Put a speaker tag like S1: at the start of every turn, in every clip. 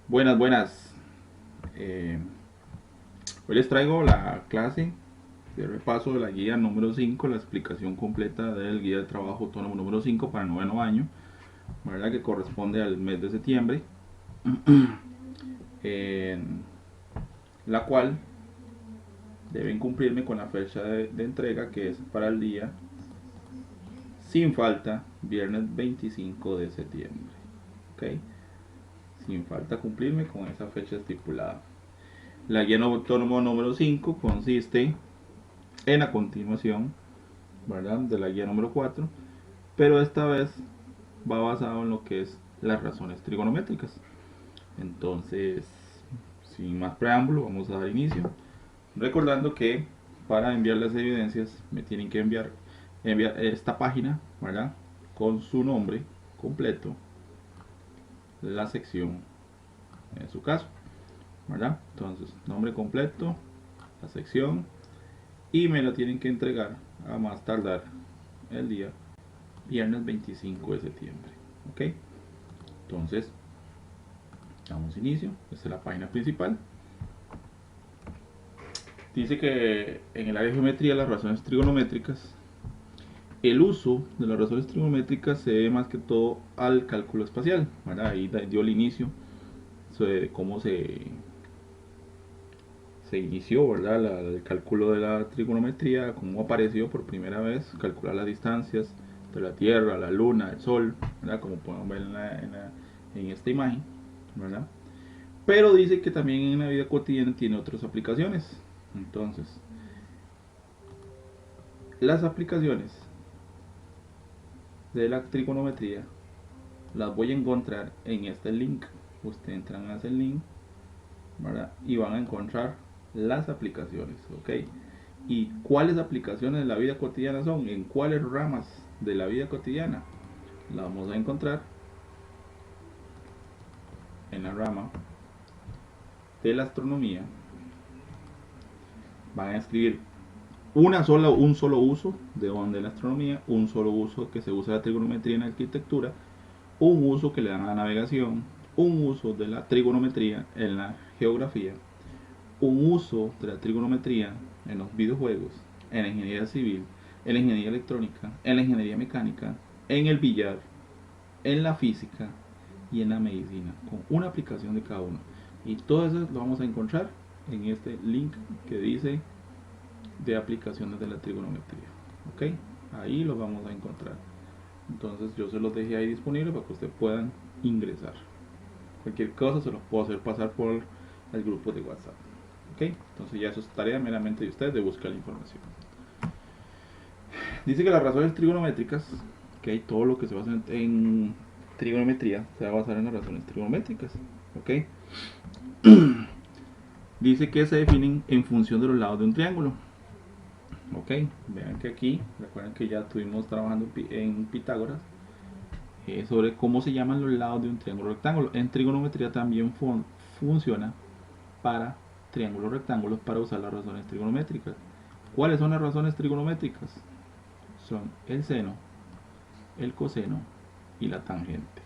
S1: Buenas, buenas. Eh, Hoy les traigo la clase de repaso de la guía número 5, la explicación completa del guía de trabajo autónomo número 5 para el noveno año, ¿verdad? Que corresponde al mes de septiembre, en la cual deben cumplirme con la fecha de entrega, que es para el día sin falta, viernes 25 de septiembre. ¿Ok? Sin falta cumplirme con esa fecha estipulada. La guía autónomo número 5 consiste en la continuación, ¿verdad?, de la guía número 4, pero esta vez va basado en lo que es las razones trigonométricas. Entonces, sin más preámbulo, vamos a dar inicio. Recordando que para enviar las evidencias me tienen que enviar esta página, ¿verdad?, con su nombre completo, la sección en su caso, ¿verdad? Entonces, nombre completo, la sección, y me la tienen que entregar a más tardar el día viernes 25 de septiembre. ¿Ok? Entonces, damos inicio. Esta es la página principal. Dice que en el área de geometría, las razones trigonométricas, el uso de las razones trigonométricas se debe más que todo al cálculo espacial, ¿verdad? Ahí dio el inicio sobre cómo se inició, ¿verdad? El cálculo de la trigonometría, cómo apareció por primera vez, calcular las distancias de la Tierra, la Luna, el Sol, ¿verdad? Como podemos ver en esta imagen, ¿verdad? Pero dice que también en la vida cotidiana tiene otras aplicaciones. Entonces, las aplicaciones de la trigonometría las voy a encontrar en este link. Ustedes entran a ese link, ¿verdad? Y van a encontrar las aplicaciones, ¿ok? ¿Y cuáles aplicaciones de la vida cotidiana son? ¿En cuáles ramas de la vida cotidiana? La vamos a encontrar en la rama de la astronomía. Van a escribir un solo uso de la astronomía, un solo uso que se usa la trigonometría en la arquitectura, un uso que le dan a la navegación, un uso de la trigonometría en la geografía, un uso de la trigonometría en los videojuegos, en la ingeniería civil, en la ingeniería electrónica, en la ingeniería mecánica, en el billar, en la física y en la medicina, con una aplicación de cada uno. Y todo eso lo vamos a encontrar en este link que dice de aplicaciones de la trigonometría. ¿Ok? Ahí lo vamos a encontrar. Entonces yo se los dejé ahí disponible para que ustedes puedan ingresar. Cualquier cosa se los puedo hacer pasar por el grupo de WhatsApp. ¿Ok? Entonces ya eso es tarea meramente de ustedes de buscar la información. Dice que las razones trigonométricas, que hay todo lo que se basa en trigonometría, se va a basar en las razones trigonométricas. ¿Ok? Dice que se definen en función de los lados de un triángulo. Ok, vean que aquí, recuerden que ya estuvimos trabajando en Pitágoras sobre cómo se llaman los lados de un triángulo rectángulo. En trigonometría también funciona para triángulos rectángulos para usar las razones trigonométricas. ¿Cuáles son las razones trigonométricas? Son el seno, el coseno y la tangente.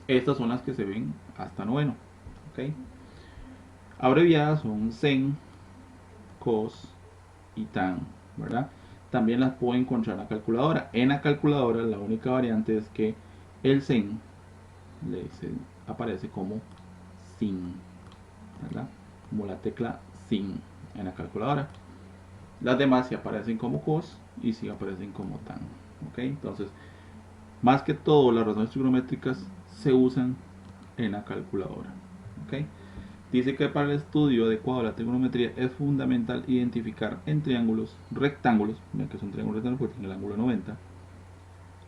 S1: Estas son las que se ven hasta noveno. ¿Ok? Abreviadas son sen, cos y tan, ¿verdad? También las puedo encontrar en la calculadora. En la calculadora la única variante es que el sen aparece como sin, ¿verdad? Como la tecla sin en la calculadora. Las demás sí aparecen como cos y sí aparecen como tan. ¿Ok? Entonces, más que todo, las razones trigonométricas se usan en la calculadora. ¿Ok? Dice que para el estudio adecuado de la trigonometría es fundamental identificar en triángulos rectángulos, ya que es un triángulo rectángulo porque tiene el ángulo 90,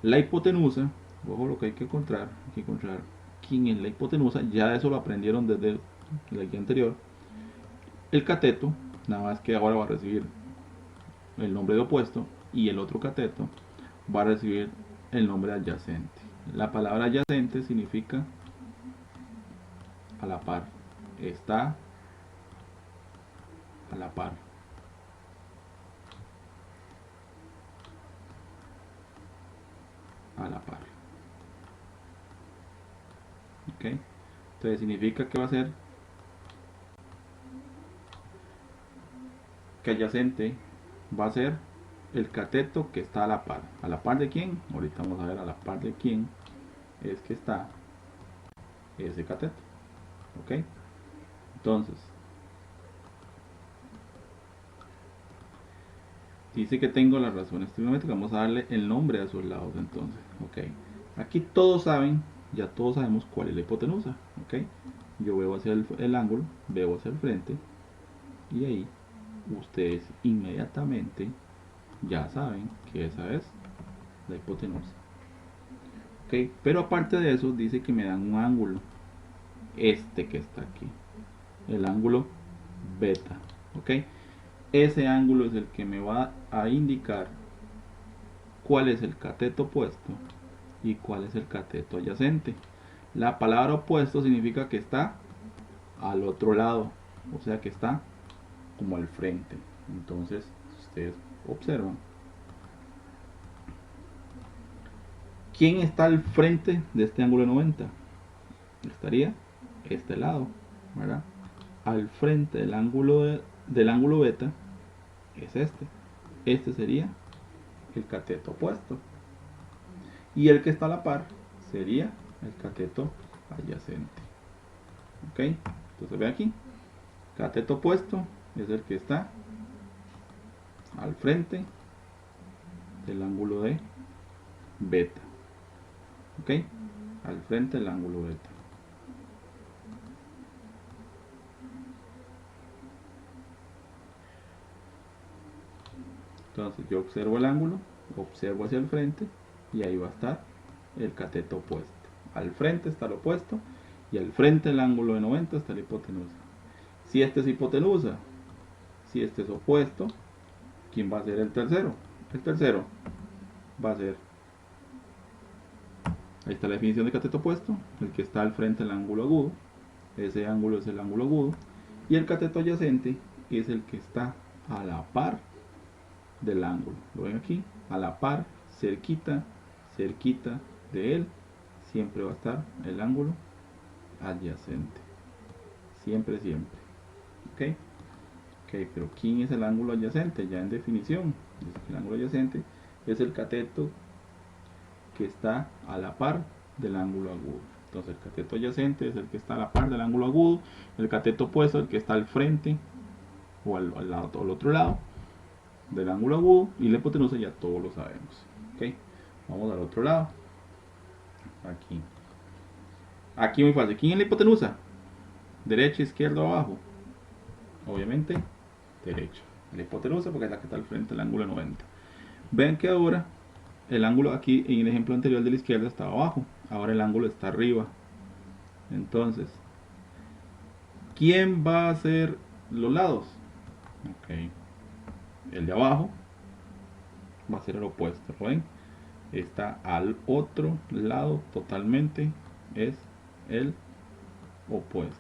S1: la hipotenusa. Ojo lo que hay que encontrar quién es la hipotenusa, ya eso lo aprendieron desde la guía anterior. El cateto, nada más que ahora va a recibir el nombre de opuesto, y el otro cateto va a recibir el nombre adyacente. La palabra adyacente significa a la par, está a la par, a la par. ¿Ok? Entonces significa que va a ser que adyacente va a ser el cateto que está a la par. ¿A la par de quién? Ahorita vamos a ver a la par de quién es que está ese cateto. ¿Ok? Entonces, dice que tengo las razones trigonométricas. Vamos a darle el nombre a sus lados entonces. ¿Ok? Aquí todos saben, ya todos sabemos cuál es la hipotenusa. ¿Ok? Yo veo hacia el ángulo, veo hacia el frente y ahí ustedes inmediatamente ya saben que esa es la hipotenusa. ¿Ok? Pero aparte de eso dice que me dan un ángulo, este que está aquí, el ángulo beta. ¿Ok? Ese ángulo es el que me va a indicar cuál es el cateto opuesto y cuál es el cateto adyacente. La palabra opuesto significa que está al otro lado, o sea que está como al frente. Entonces, si ustedes observan, ¿quién está al frente de este ángulo de 90? Estaría este lado, ¿verdad? Al frente del ángulo beta es este. Este sería el cateto opuesto. Y el que está a la par sería el cateto adyacente. ¿Ok? Entonces ve aquí. Cateto opuesto es el que está al frente del ángulo de beta. ¿Ok? Al frente del ángulo beta. Entonces yo observo el ángulo, observo hacia el frente y ahí va a estar el cateto opuesto. Al frente está el opuesto y al frente del ángulo de 90 está la hipotenusa. Si este es hipotenusa, si este es opuesto, ¿quién va a ser el tercero? El tercero va a ser, ahí está la definición de cateto opuesto, el que está al frente del ángulo agudo, ese ángulo es el ángulo agudo, y el cateto adyacente es el que está a la par del ángulo. ¿Lo ven aquí? A la par, cerquita, cerquita de él, siempre va a estar el ángulo adyacente. Siempre, siempre. ¿Ok? Ok, pero ¿quién es el ángulo adyacente? Ya en definición, dice que el ángulo adyacente es el cateto que está a la par del ángulo agudo. Entonces el cateto adyacente es el que está a la par del ángulo agudo, el cateto opuesto el que está al frente o al otro lado del ángulo agudo, y la hipotenusa ya todos lo sabemos. ¿Ok? Vamos al otro lado. Aquí muy fácil. ¿Quién es la hipotenusa? ¿Derecha, izquierda o abajo? Obviamente derecha. La hipotenusa porque es la que está al frente del ángulo de 90. Vean que ahora el ángulo aquí en el ejemplo anterior de la izquierda estaba abajo. Ahora el ángulo está arriba. Entonces, ¿quién va a ser los lados? Ok. El de abajo va a ser el opuesto. ¿Lo ven? Está al otro lado totalmente. Es el opuesto.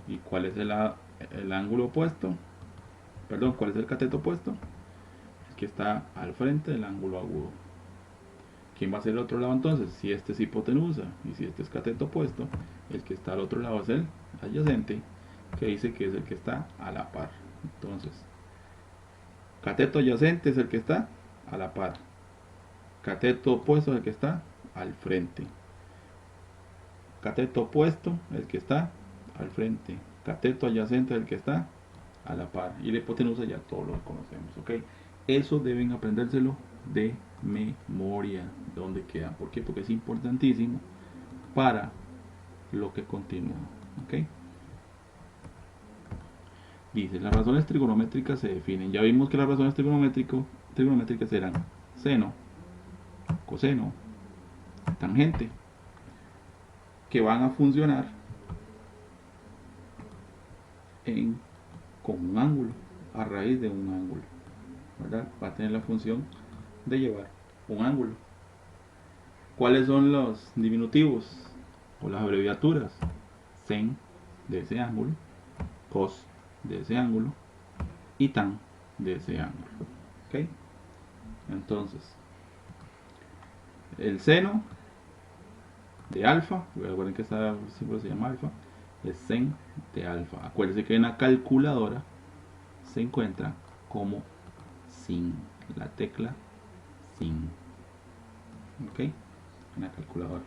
S1: ¿Y cuál es el ángulo opuesto? Perdón, ¿cuál es el cateto opuesto? El que está al frente del ángulo agudo. ¿Quién va a ser el otro lado entonces? Si este es hipotenusa y si este es cateto opuesto, el que está al otro lado es el adyacente, que dice que es el que está a la par. Entonces, cateto adyacente es el que está a la par. Cateto opuesto es el que está al frente. Cateto opuesto es el que está al frente. Cateto adyacente es el que está a la par. Y la hipotenusa ya todos lo conocemos, ¿ok? Eso deben aprendérselo de memoria, dónde queda. ¿Por qué? Porque es importantísimo para lo que continúa, ¿ok? Dice, las razones trigonométricas se definen. Ya vimos que las razones trigonométricas eran seno, coseno, tangente, que van a funcionar con un ángulo, a raíz de un ángulo, ¿verdad? Va a tener la función de llevar un ángulo. ¿Cuáles son los diminutivos o las abreviaturas? Sen de ese ángulo, cos de ese ángulo y tan de ese ángulo. ¿Ok? Entonces, el seno de alfa. Recuerden que esta símbolo se llama alfa. Es sen de alfa. Acuérdense que en la calculadora se encuentra como sin, la tecla sin. Ok, en la calculadora.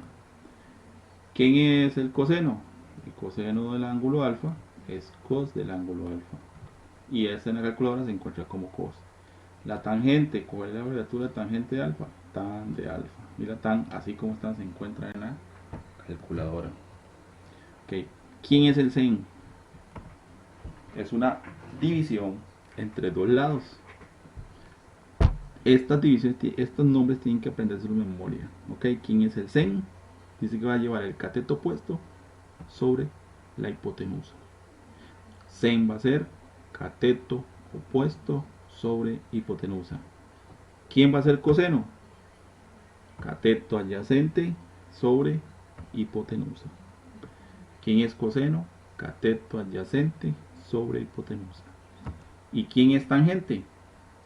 S1: ¿Quién es el coseno? El coseno del ángulo alfa es cos del ángulo alfa. Y esta en la calculadora se encuentra como cos. La tangente, ¿cuál es la abreviatura de tangente de alfa? Tan de alfa. Mira, tan, así como está, se encuentra en la calculadora. Ok, ¿quién es el sen? Es una división entre dos lados. Estas divisiones, estos nombres tienen que aprenderse en memoria. Ok, ¿quién es el sen? Dice que va a llevar el cateto opuesto sobre la hipotenusa. Sen va a ser cateto opuesto sobre hipotenusa. ¿Quién va a ser coseno? Cateto adyacente sobre hipotenusa. ¿Quién es coseno? Cateto adyacente sobre hipotenusa. ¿Y quién es tangente?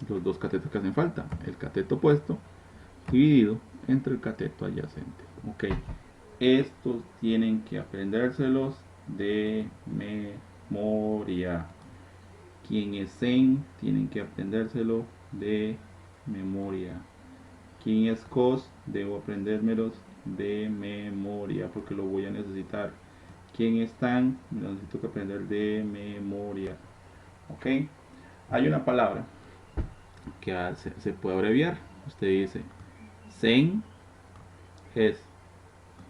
S1: Los dos catetos que hacen falta. El cateto opuesto dividido entre el cateto adyacente. Ok. Estos tienen que aprendérselos de memoria. ¿Quién es sen? Tienen que aprendérselo de memoria. ¿Quién es cos? Debo aprendérmelos de memoria porque lo voy a necesitar. ¿Quién es tan? Lo necesito que aprender de memoria. Ok. Hay una palabra que se puede abreviar. Usted dice sen es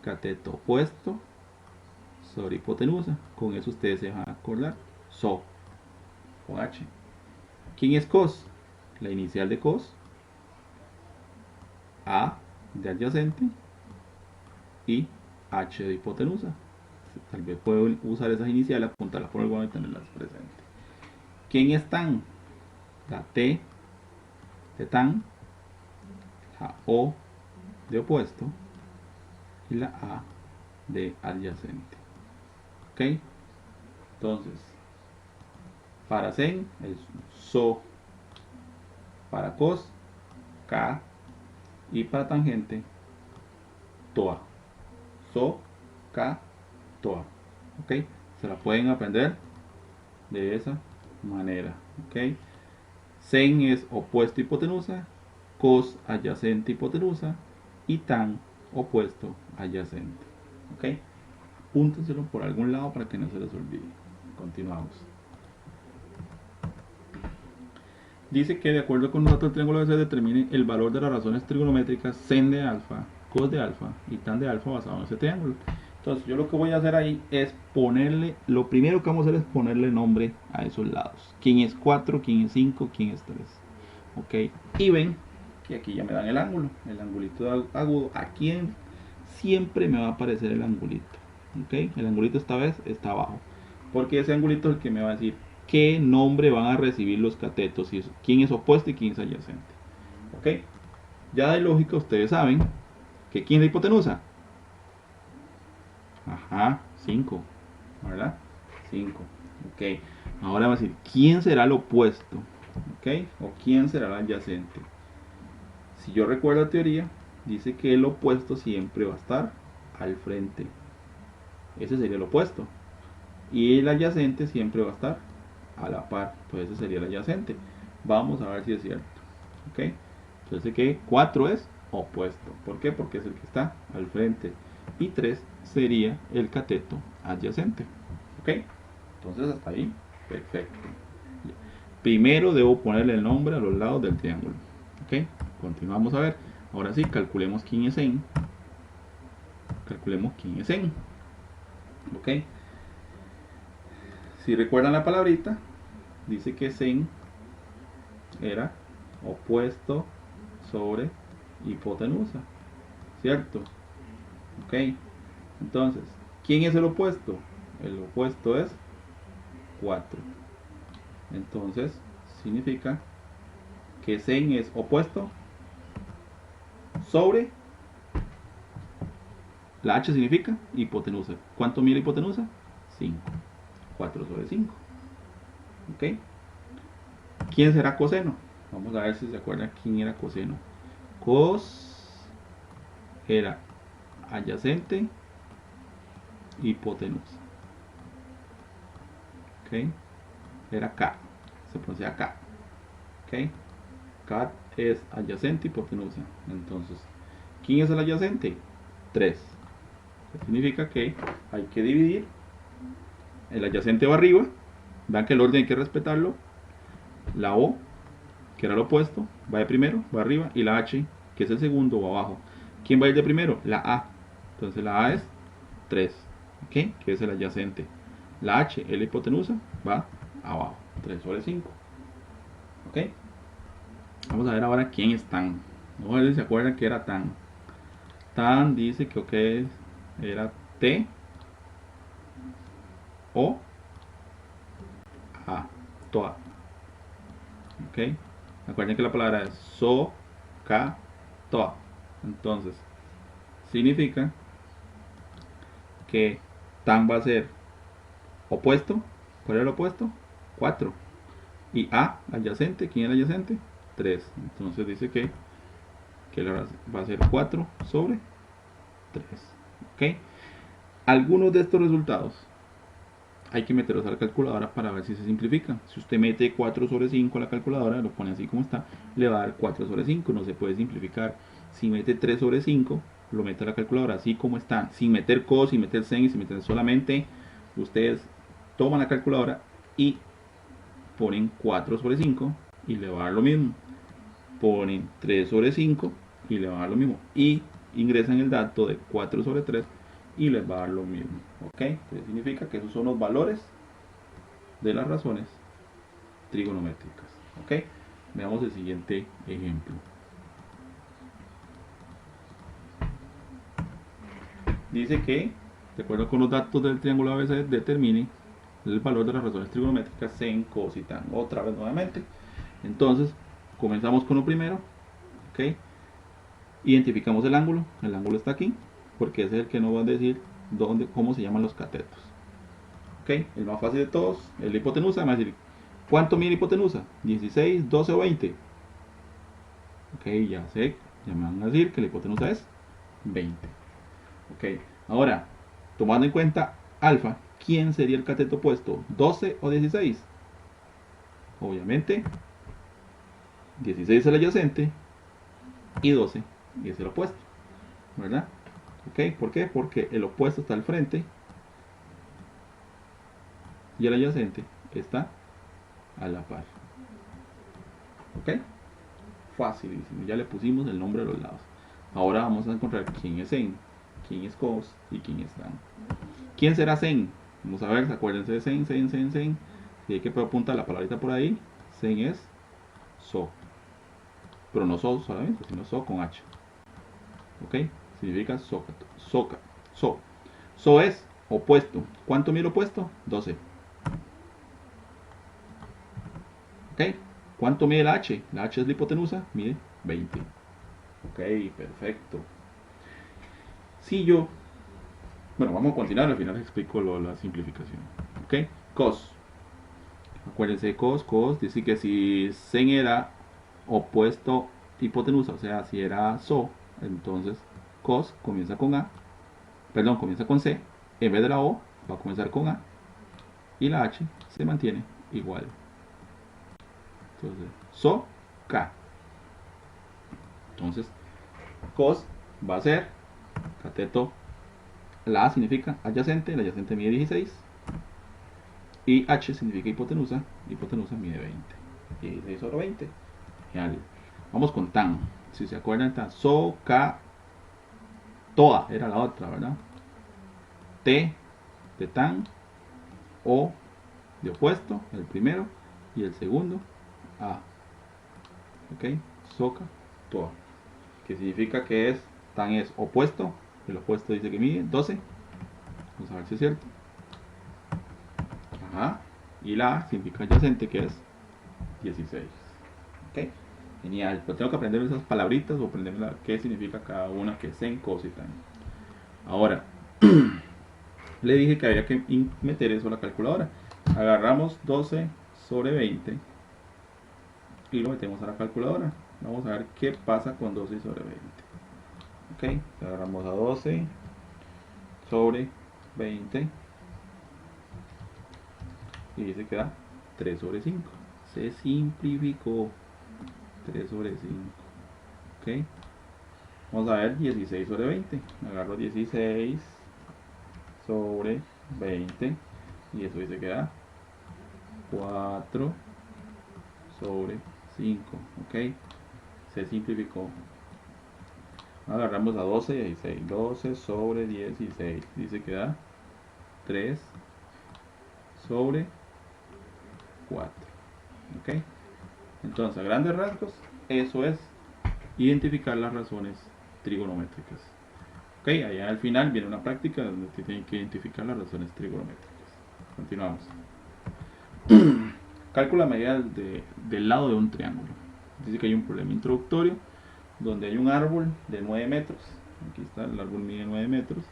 S1: cateto opuesto sobre hipotenusa. Con eso ustedes se van a acordar. So con H. ¿Quién es cos? La inicial de cos, A de adyacente y H de hipotenusa. Tal vez puedo usar esas iniciales, apuntarlas por el lado y tenerlas presentes. ¿Quién es tan? La T de tan, la O de opuesto y la A de adyacente. ¿Ok? Entonces, para sen es so, para cos, K, y para tangente, toa. So, K, toa. ¿Ok? Se la pueden aprender de esa manera. ¿Ok? Sen es opuesto hipotenusa, cos adyacente hipotenusa y tan opuesto adyacente. ¿Ok? Apúntenselo por algún lado para que no se les olvide. Continuamos. Dice que de acuerdo con nosotros el triángulo se determine el valor de las razones trigonométricas sen de alfa, cos de alfa y tan de alfa basado en ese triángulo. Entonces yo lo que voy a hacer ahí es ponerle, lo primero que vamos a hacer es ponerle nombre a esos lados. ¿Quién es 4? ¿Quién es 5? ¿Quién es 3? Ok, y ven que aquí ya me dan el ángulo, el angulito agudo. Aquí siempre me va a aparecer el angulito. Ok, el angulito esta vez está abajo, porque ese angulito es el que me va a decir qué nombre van a recibir los catetos, y quién es opuesto y quién es adyacente. Ok, ya de lógica ustedes saben que quién es la hipotenusa. Ajá, 5, ¿verdad? 5. Ok, ahora va a decir quién será el opuesto. Ok, o quién será el adyacente. Si yo recuerdo la teoría, dice que el opuesto siempre va a estar al frente. Ese sería el opuesto. Y el adyacente siempre va a estar a la par. Pues ese sería el adyacente. Vamos a ver si es cierto. Ok, entonces que 4 es opuesto. ¿Por qué? Porque es el que está al frente. Y 3 sería el cateto adyacente. Ok, entonces hasta ahí, perfecto. Primero debo ponerle el nombre a los lados del triángulo. Ok, continuamos a ver. Ahora sí, calculemos quién es en. Calculemos quién es en. Ok, si recuerdan la palabrita, dice que sen era opuesto sobre hipotenusa, ¿cierto? Ok, entonces, ¿quién es el opuesto? El opuesto es 4. Entonces, significa que sen es opuesto sobre, la H significa hipotenusa. ¿Cuánto mide la hipotenusa? 5. 4 sobre 5. ¿Ok? ¿Quién será coseno? Vamos a ver si se acuerdan quién era coseno. Cos era adyacente hipotenusa. Ok, era K, se pronuncia K. Ok, K es adyacente hipotenusa. Entonces, ¿quién es el adyacente? 3. Significa que hay que dividir. El adyacente va arriba. Vean que el orden hay que respetarlo. La O, que era lo opuesto, va de primero, va arriba. Y la H, que es el segundo, va abajo. ¿Quién va a ir de primero? La A. Entonces la A es 3. ¿Ok? Que es el adyacente. La H, la hipotenusa, va abajo. 3 sobre 5. ¿Ok? Vamos a ver ahora quién es tan. No sé si se acuerdan que era tan. Tan dice que ok, era T o A. Toa. Ok. Recuerden que la palabra es so, ka, toa. Entonces, significa que tan va a ser opuesto. ¿Cuál es el opuesto? 4. Y A, adyacente. ¿Quién es el adyacente? 3. Entonces dice que va a ser 4 sobre 3. ¿Ok? Algunos de estos resultados hay que meterlos a la calculadora para ver si se simplifica. Si usted mete 4 sobre 5 a la calculadora, lo pone así como está, le va a dar 4 sobre 5, no se puede simplificar. Si mete 3 sobre 5, lo mete a la calculadora así como está, sin meter cos, sin meter sen, sin meter solamente, ustedes toman la calculadora y ponen 4 sobre 5 y le va a dar lo mismo. Ponen 3 sobre 5 y le va a dar lo mismo. Y ingresan el dato de 4 sobre 3 y les va a dar lo mismo. ¿Ok? Entonces significa que esos son los valores de las razones trigonométricas. ¿Ok? Veamos el siguiente ejemplo. Dice que, de acuerdo con los datos del triángulo ABC, determine el valor de las razones trigonométricas sen, cos y tan. Otra vez nuevamente. Entonces, comenzamos con lo primero. ¿Ok? Identificamos el ángulo está aquí, porque ese es el que nos va a decir cómo se llaman los catetos. Ok, el más fácil de todos, el de hipotenusa, me va a decir, ¿cuánto mide la hipotenusa? 16, 12 o 20. Ok, ya sé, ya me van a decir que la hipotenusa es 20. Ok, ahora, tomando en cuenta alfa, ¿quién sería el cateto opuesto? ¿12 o 16? Obviamente, 16 es el adyacente y 12 es el opuesto, ¿verdad? Ok, ¿por qué? Porque el opuesto está al frente y el adyacente está a la par. ¿Ok? Facilísimo. Ya le pusimos el nombre a los lados. Ahora vamos a encontrar quién es sen, quién es cos y quién es tan. ¿Quién será sen? Vamos a ver, acuérdense de sen, sen, sen, sen. Si hay que apuntar la palabrita por ahí, sen es so. Pero no so solamente, sino so con h. ¿Ok? Significa soca, soca, so. So es opuesto. ¿Cuánto mide el opuesto? 12. ¿Ok? ¿Cuánto mide la h? La h es la hipotenusa, mide 20. Ok, perfecto. Si yo, bueno, vamos a continuar, al final les explico la simplificación. Ok, cos. Acuérdense de cos dice que si sen era opuesto hipotenusa, o sea, si era so, entonces cos comienza con A, perdón, comienza con C, en vez de la O va a comenzar con A y la H se mantiene igual. Entonces, so, K. Entonces, cos va a ser cateto, la A significa adyacente, el adyacente mide 16 y H significa hipotenusa, hipotenusa mide 20. 16 sobre 20. Genial. Vamos con tan. Si se acuerdan, tan so, ka, toa era la otra, ¿verdad? T de tan, o de opuesto, el primero, y el segundo, a. Ok, soca, toa. Que significa que es, tan es opuesto, el opuesto dice que mide 12. Vamos a ver si es cierto. Ajá. Y la A significa adyacente, que es 16. Ok, genial. Pero tengo que aprender esas palabritas o aprender qué significa cada una, que es sen, cos y tan. Ahora, le dije que había que meter eso a la calculadora. Agarramos 12 sobre 20 y lo metemos a la calculadora. Vamos a ver qué pasa con 12 sobre 20. Ok, agarramos a 12 sobre 20. Y dice que da 3 sobre 5. Se simplificó. 3 sobre 5. Ok. Vamos a ver 16 sobre 20. Agarro 16 sobre 20. Y eso dice que da 4 sobre 5. Ok. Se simplificó. Agarramos a 12 y 16. 12 sobre 16. Dice que da 3 sobre 4. Ok. Entonces, a grandes rasgos, eso es identificar las razones trigonométricas. Ok, allá al final viene una práctica donde tienen que identificar las razones trigonométricas. Continuamos. Calcula la medida del lado de un triángulo. Dice que hay un problema introductorio donde hay un árbol de 9 metros. Aquí está, el árbol mide 9 metros.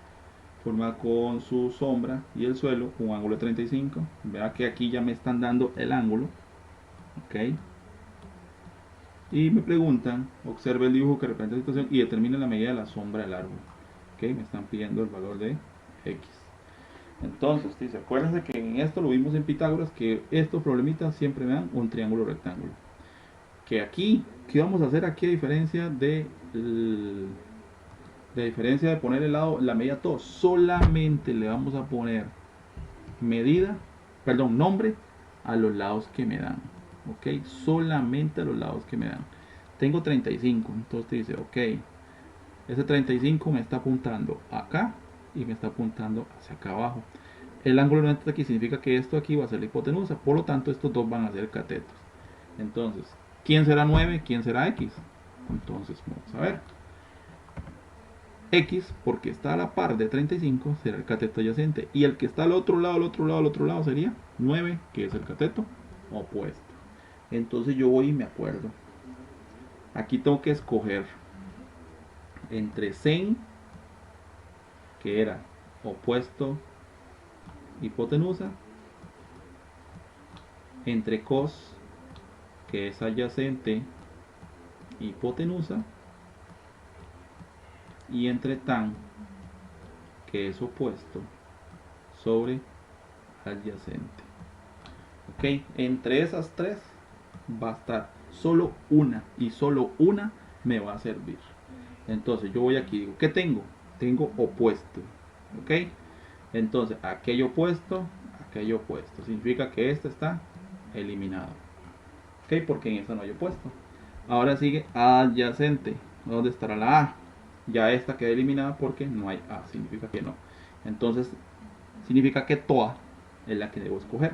S1: Forma con su sombra y el suelo un ángulo de 35. Vea que aquí ya me están dando el ángulo. Ok. Y me preguntan, observe el dibujo que representa la situación y determine la medida de la sombra del árbol. Ok, me están pidiendo el valor de X. Entonces, dice, acuérdense que en esto lo vimos en Pitágoras, que estos problemitas siempre me dan un triángulo rectángulo. Que aquí, ¿qué vamos a hacer aquí a diferencia de poner el lado, la medida todo? Solamente le vamos a poner nombre a los lados que me dan. Ok, solamente a los lados que me dan. Tengo 35, entonces dice, ok, ese 35 me está apuntando acá y me está apuntando hacia acá abajo. El ángulo 90 aquí significa que esto aquí va a ser la hipotenusa, por lo tanto estos dos van a ser catetos. Entonces, ¿quién será 9? ¿Quién será X? Entonces, vamos a ver. X, porque está a la par de 35, será el cateto adyacente. Y el que está al otro lado sería 9, que es el cateto opuesto. Entonces yo voy y me acuerdo. Aquí tengo que escoger entre sin, que era opuesto hipotenusa, entre cos, que es adyacente hipotenusa, y entre tan, que es opuesto sobre adyacente. Ok, entre esas tres va a estar solo una, y solo una me va a servir. Entonces yo voy aquí y digo, ¿qué tengo? Tengo opuesto. Ok, entonces aquello opuesto significa que este está eliminado. Ok, porque en esta no hay opuesto. Ahora sigue adyacente. ¿Dónde estará la A? Ya esta queda eliminada porque no hay A, significa que no. Entonces significa que TOA es la que debo escoger.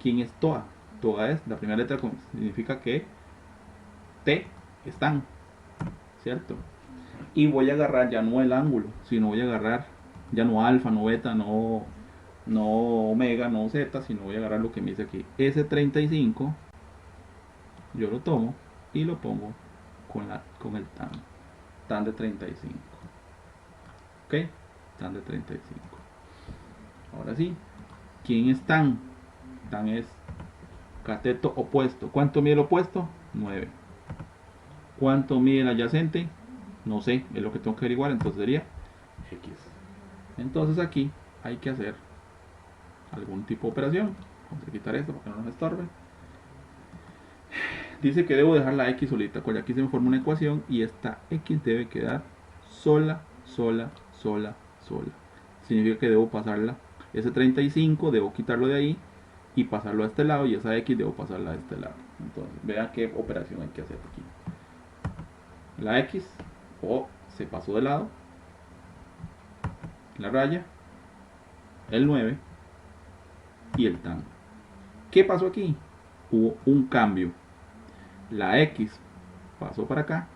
S1: ¿Quién es TOA? TOA es la primera letra, significa que T están, ¿cierto? Y voy a agarrar ya no el ángulo, sino voy a agarrar ya no alfa, no beta, no omega, no zeta, sino voy a agarrar lo que me dice aquí. Ese 35 yo lo tomo y lo pongo con el tan de 35. Ok, tan de 35. Ahora sí, ¿quién es tan? Tan es cateto opuesto. ¿Cuánto mide el opuesto? 9. ¿Cuánto mide el adyacente? No sé, es lo que tengo que averiguar, entonces sería X. Entonces aquí hay que hacer algún tipo de operación. Vamos a quitar esto para que no nos estorbe. Dice que debo dejar la X solita, pues aquí se me forma una ecuación y esta X debe quedar sola. Significa que debo pasarla, ese 35 debo quitarlo de ahí y pasarlo a este lado, y esa X debo pasarla a este lado. Entonces, vean qué operación hay que hacer aquí. La X se pasó de lado, la raya, el 9 y el tan. ¿Qué pasó aquí? Hubo un cambio. La X pasó para acá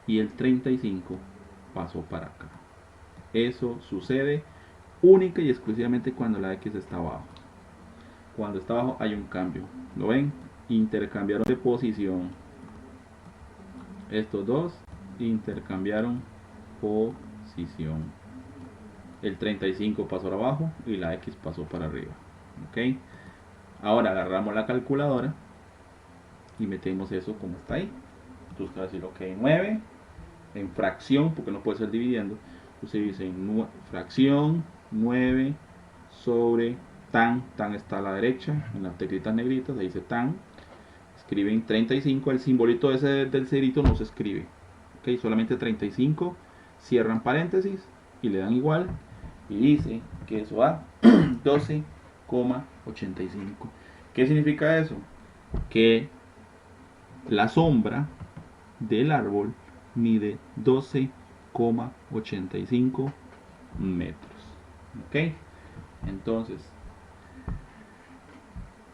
S1: y el 35 pasó para acá. Eso sucede única y exclusivamente cuando la X está abajo. Cuando está abajo hay un cambio. ¿Lo ven? Intercambiaron de posición. Estos dos intercambiaron posición. El 35 pasó para abajo y la X pasó para arriba. ¿Ok? Ahora agarramos la calculadora y metemos eso como está ahí. Entonces va a decir, ok, 9 en fracción, porque no puede ser dividiendo. Usted dice fracción 9 sobre tan está a la derecha, en las teclitas negritas, ahí dice tan. Escriben 35, el simbolito ese del cerito no se escribe. Ok, solamente 35, cierran paréntesis y le dan igual. Y dice que eso da 12,85. ¿Qué significa eso? Que la sombra del árbol mide 12,85 metros. Ok, entonces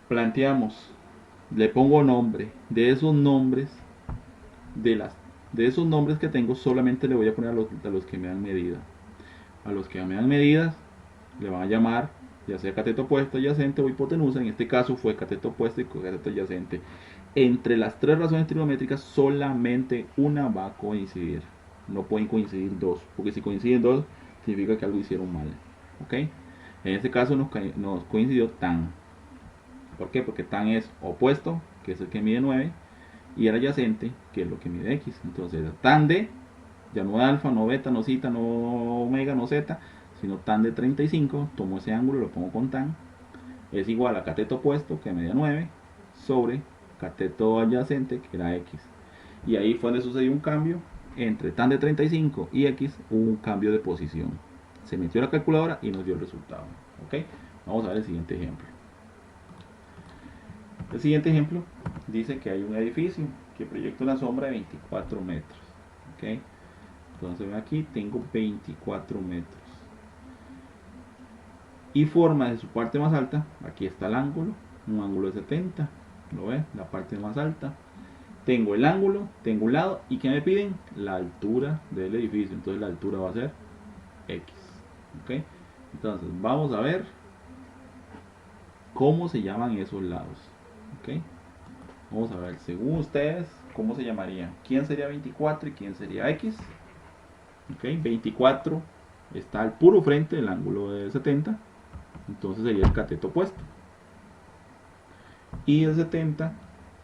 S1: planteamos, le pongo nombre. De esos nombres, de esos nombres que tengo, solamente le voy a poner a los que me dan medida. A los que me dan medidas le van a llamar ya sea cateto opuesto, adyacente o hipotenusa. En este caso fue cateto opuesto y cateto adyacente. Entre las tres razones trigonométricas solamente una va a coincidir. No pueden coincidir dos, porque si coinciden dos significa que algo hicieron mal. ¿Ok? En este caso nos coincidió tan. ¿Por qué? Porque tan es opuesto, que es el que mide 9, y el adyacente, que es lo que mide x. Entonces tan de, ya no alfa, no beta, no zeta, no omega, no zeta, sino tan de 35, tomo ese ángulo, lo pongo con tan, es igual a cateto opuesto, que medía 9, sobre cateto adyacente, que era x. Y ahí fue donde sucedió un cambio, entre tan de 35 y x, hubo un cambio de posición. Se metió la calculadora y nos dio el resultado. ¿Ok? Vamos a ver el siguiente ejemplo. El siguiente ejemplo dice que hay un edificio que proyecta una sombra de 24 metros. ¿Ok? Entonces ven aquí, tengo 24 metros. Y forma de su parte más alta, aquí está el ángulo, un ángulo de 70, ¿lo ven? La parte más alta. Tengo el ángulo, tengo un lado, y ¿qué me piden? La altura del edificio. Entonces la altura va a ser X. ¿Ok? Entonces vamos a ver cómo se llaman esos lados. ¿Ok? Vamos a ver, según ustedes, ¿cómo se llamarían? ¿Quién sería 24 y quién sería X? ¿Ok? 24 está al puro frente del ángulo de 70. Entonces sería el cateto opuesto. Y el 70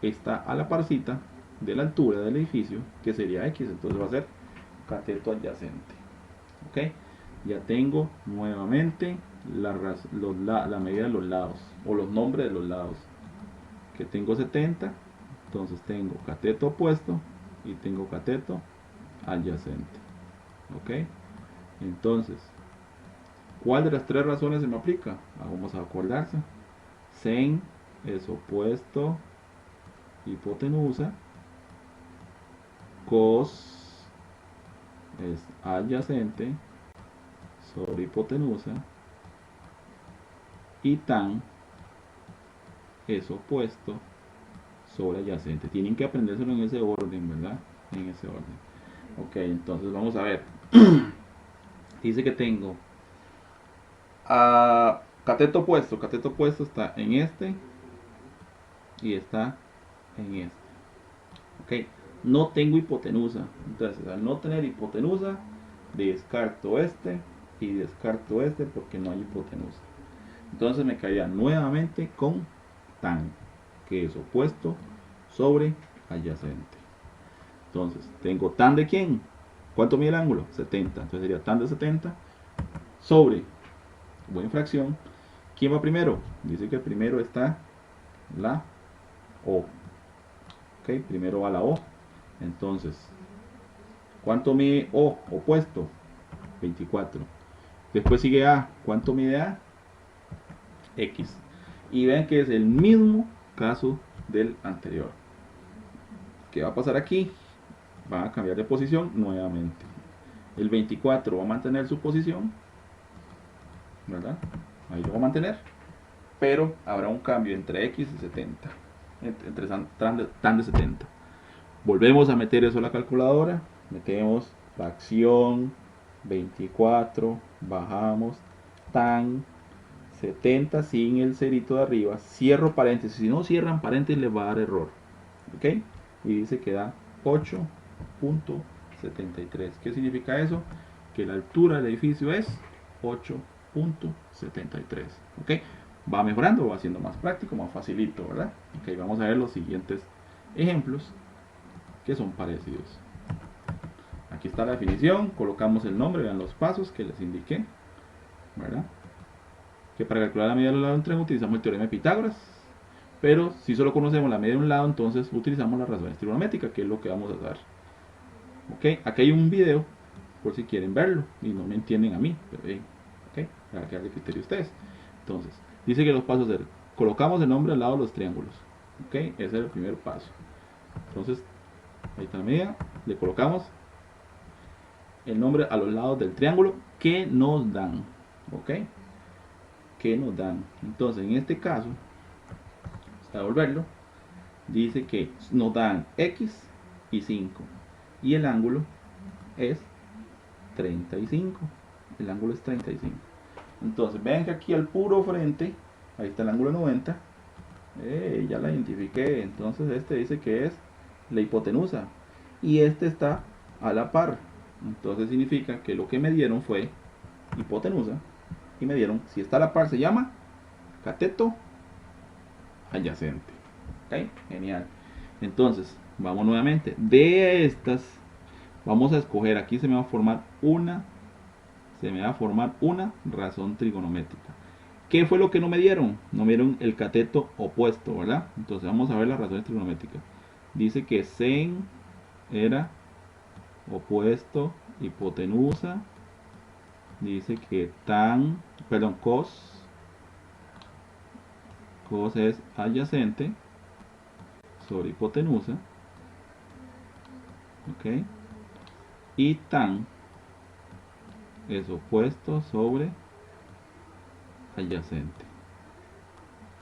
S1: está a la parcita de la altura del edificio, que sería X. Entonces va a ser cateto adyacente. ¿Ok? Ya tengo nuevamente la medida de los lados, o los nombres de los lados. Que tengo 70, entonces tengo cateto opuesto y tengo cateto adyacente. ¿Ok? Entonces, ¿cuál de las tres razones se me aplica? Vamos a acordarse. Sen es opuesto, hipotenusa. Cos es adyacente sobre hipotenusa. Y tan es opuesto sobre adyacente. Tienen que aprendérselo en ese orden, ¿verdad? En ese orden. Ok, entonces vamos a ver. Dice que tengo cateto opuesto. Cateto opuesto está en este y está en este. Ok, no tengo hipotenusa. Entonces, al no tener hipotenusa, descarto este y descarto este porque no hay hipotenusa. Entonces me quedaría nuevamente con tan, que es opuesto sobre adyacente. Entonces, tengo tan de quién. ¿Cuánto mide el ángulo? 70. Entonces sería tan de 70 sobre, buena fracción. ¿Quién va primero? Dice que primero está la O. Ok, primero va la O. Entonces, ¿cuánto mide O opuesto? 24. Después sigue A. ¿Cuánto mide A? X. Y vean que es el mismo caso del anterior. ¿Qué va a pasar aquí? Va a cambiar de posición nuevamente. El 24 va a mantener su posición, ¿verdad? Ahí lo va a mantener. Pero habrá un cambio entre X y 70. Entre tan de 70. Volvemos a meter eso a la calculadora. Metemos fracción 24. Bajamos tan 70 sin el cerito de arriba. Cierro paréntesis. Si no cierran paréntesis les va a dar error. ¿Ok? Y dice que da 8.73. ¿Qué significa eso? Que la altura del edificio es 8.73. ¿Ok? Va mejorando, va siendo más práctico, más facilito, ¿verdad? Ok, vamos a ver los siguientes ejemplos que son parecidos. aquí está la definición, colocamos el nombre, vean los pasos que les indiqué, ¿verdad? Que para calcular la medida de los lados de un triángulo utilizamos el teorema de Pitágoras, pero si solo conocemos la medida de un lado, entonces utilizamos las razones trigonométricas, que es lo que vamos a usar. Ok, aquí hay un video por si quieren verlo y no me entienden a mí, pero bien, ok, para quedar de criterio ustedes. Entonces, dice que los pasos son: colocamos el nombre al lado de los triángulos, ok, ese es el primer paso. Entonces, ahí está la medida, le colocamos el nombre a los lados del triángulo que nos dan, ok, que nos dan. Entonces, en este caso, para devolverlo, dice que nos dan x y 5 y el ángulo es 35. El ángulo es 35. Entonces vean que aquí al puro frente, ahí está el ángulo 90. Ya la identifiqué. Entonces este dice que es la hipotenusa y este está a la par. Entonces significa que lo que me dieron fue hipotenusa y me dieron, si está a la par, se llama cateto adyacente. Ok, genial. Entonces vamos nuevamente de estas, vamos a escoger, aquí se me va a formar una razón trigonométrica. ¿Qué fue lo que no me dieron? No me dieron el cateto opuesto, ¿verdad? Entonces vamos a ver las razones trigonométricas. Dice que sen era opuesto, hipotenusa. Dice que cos es adyacente sobre hipotenusa. Ok. Y tan es opuesto sobre adyacente.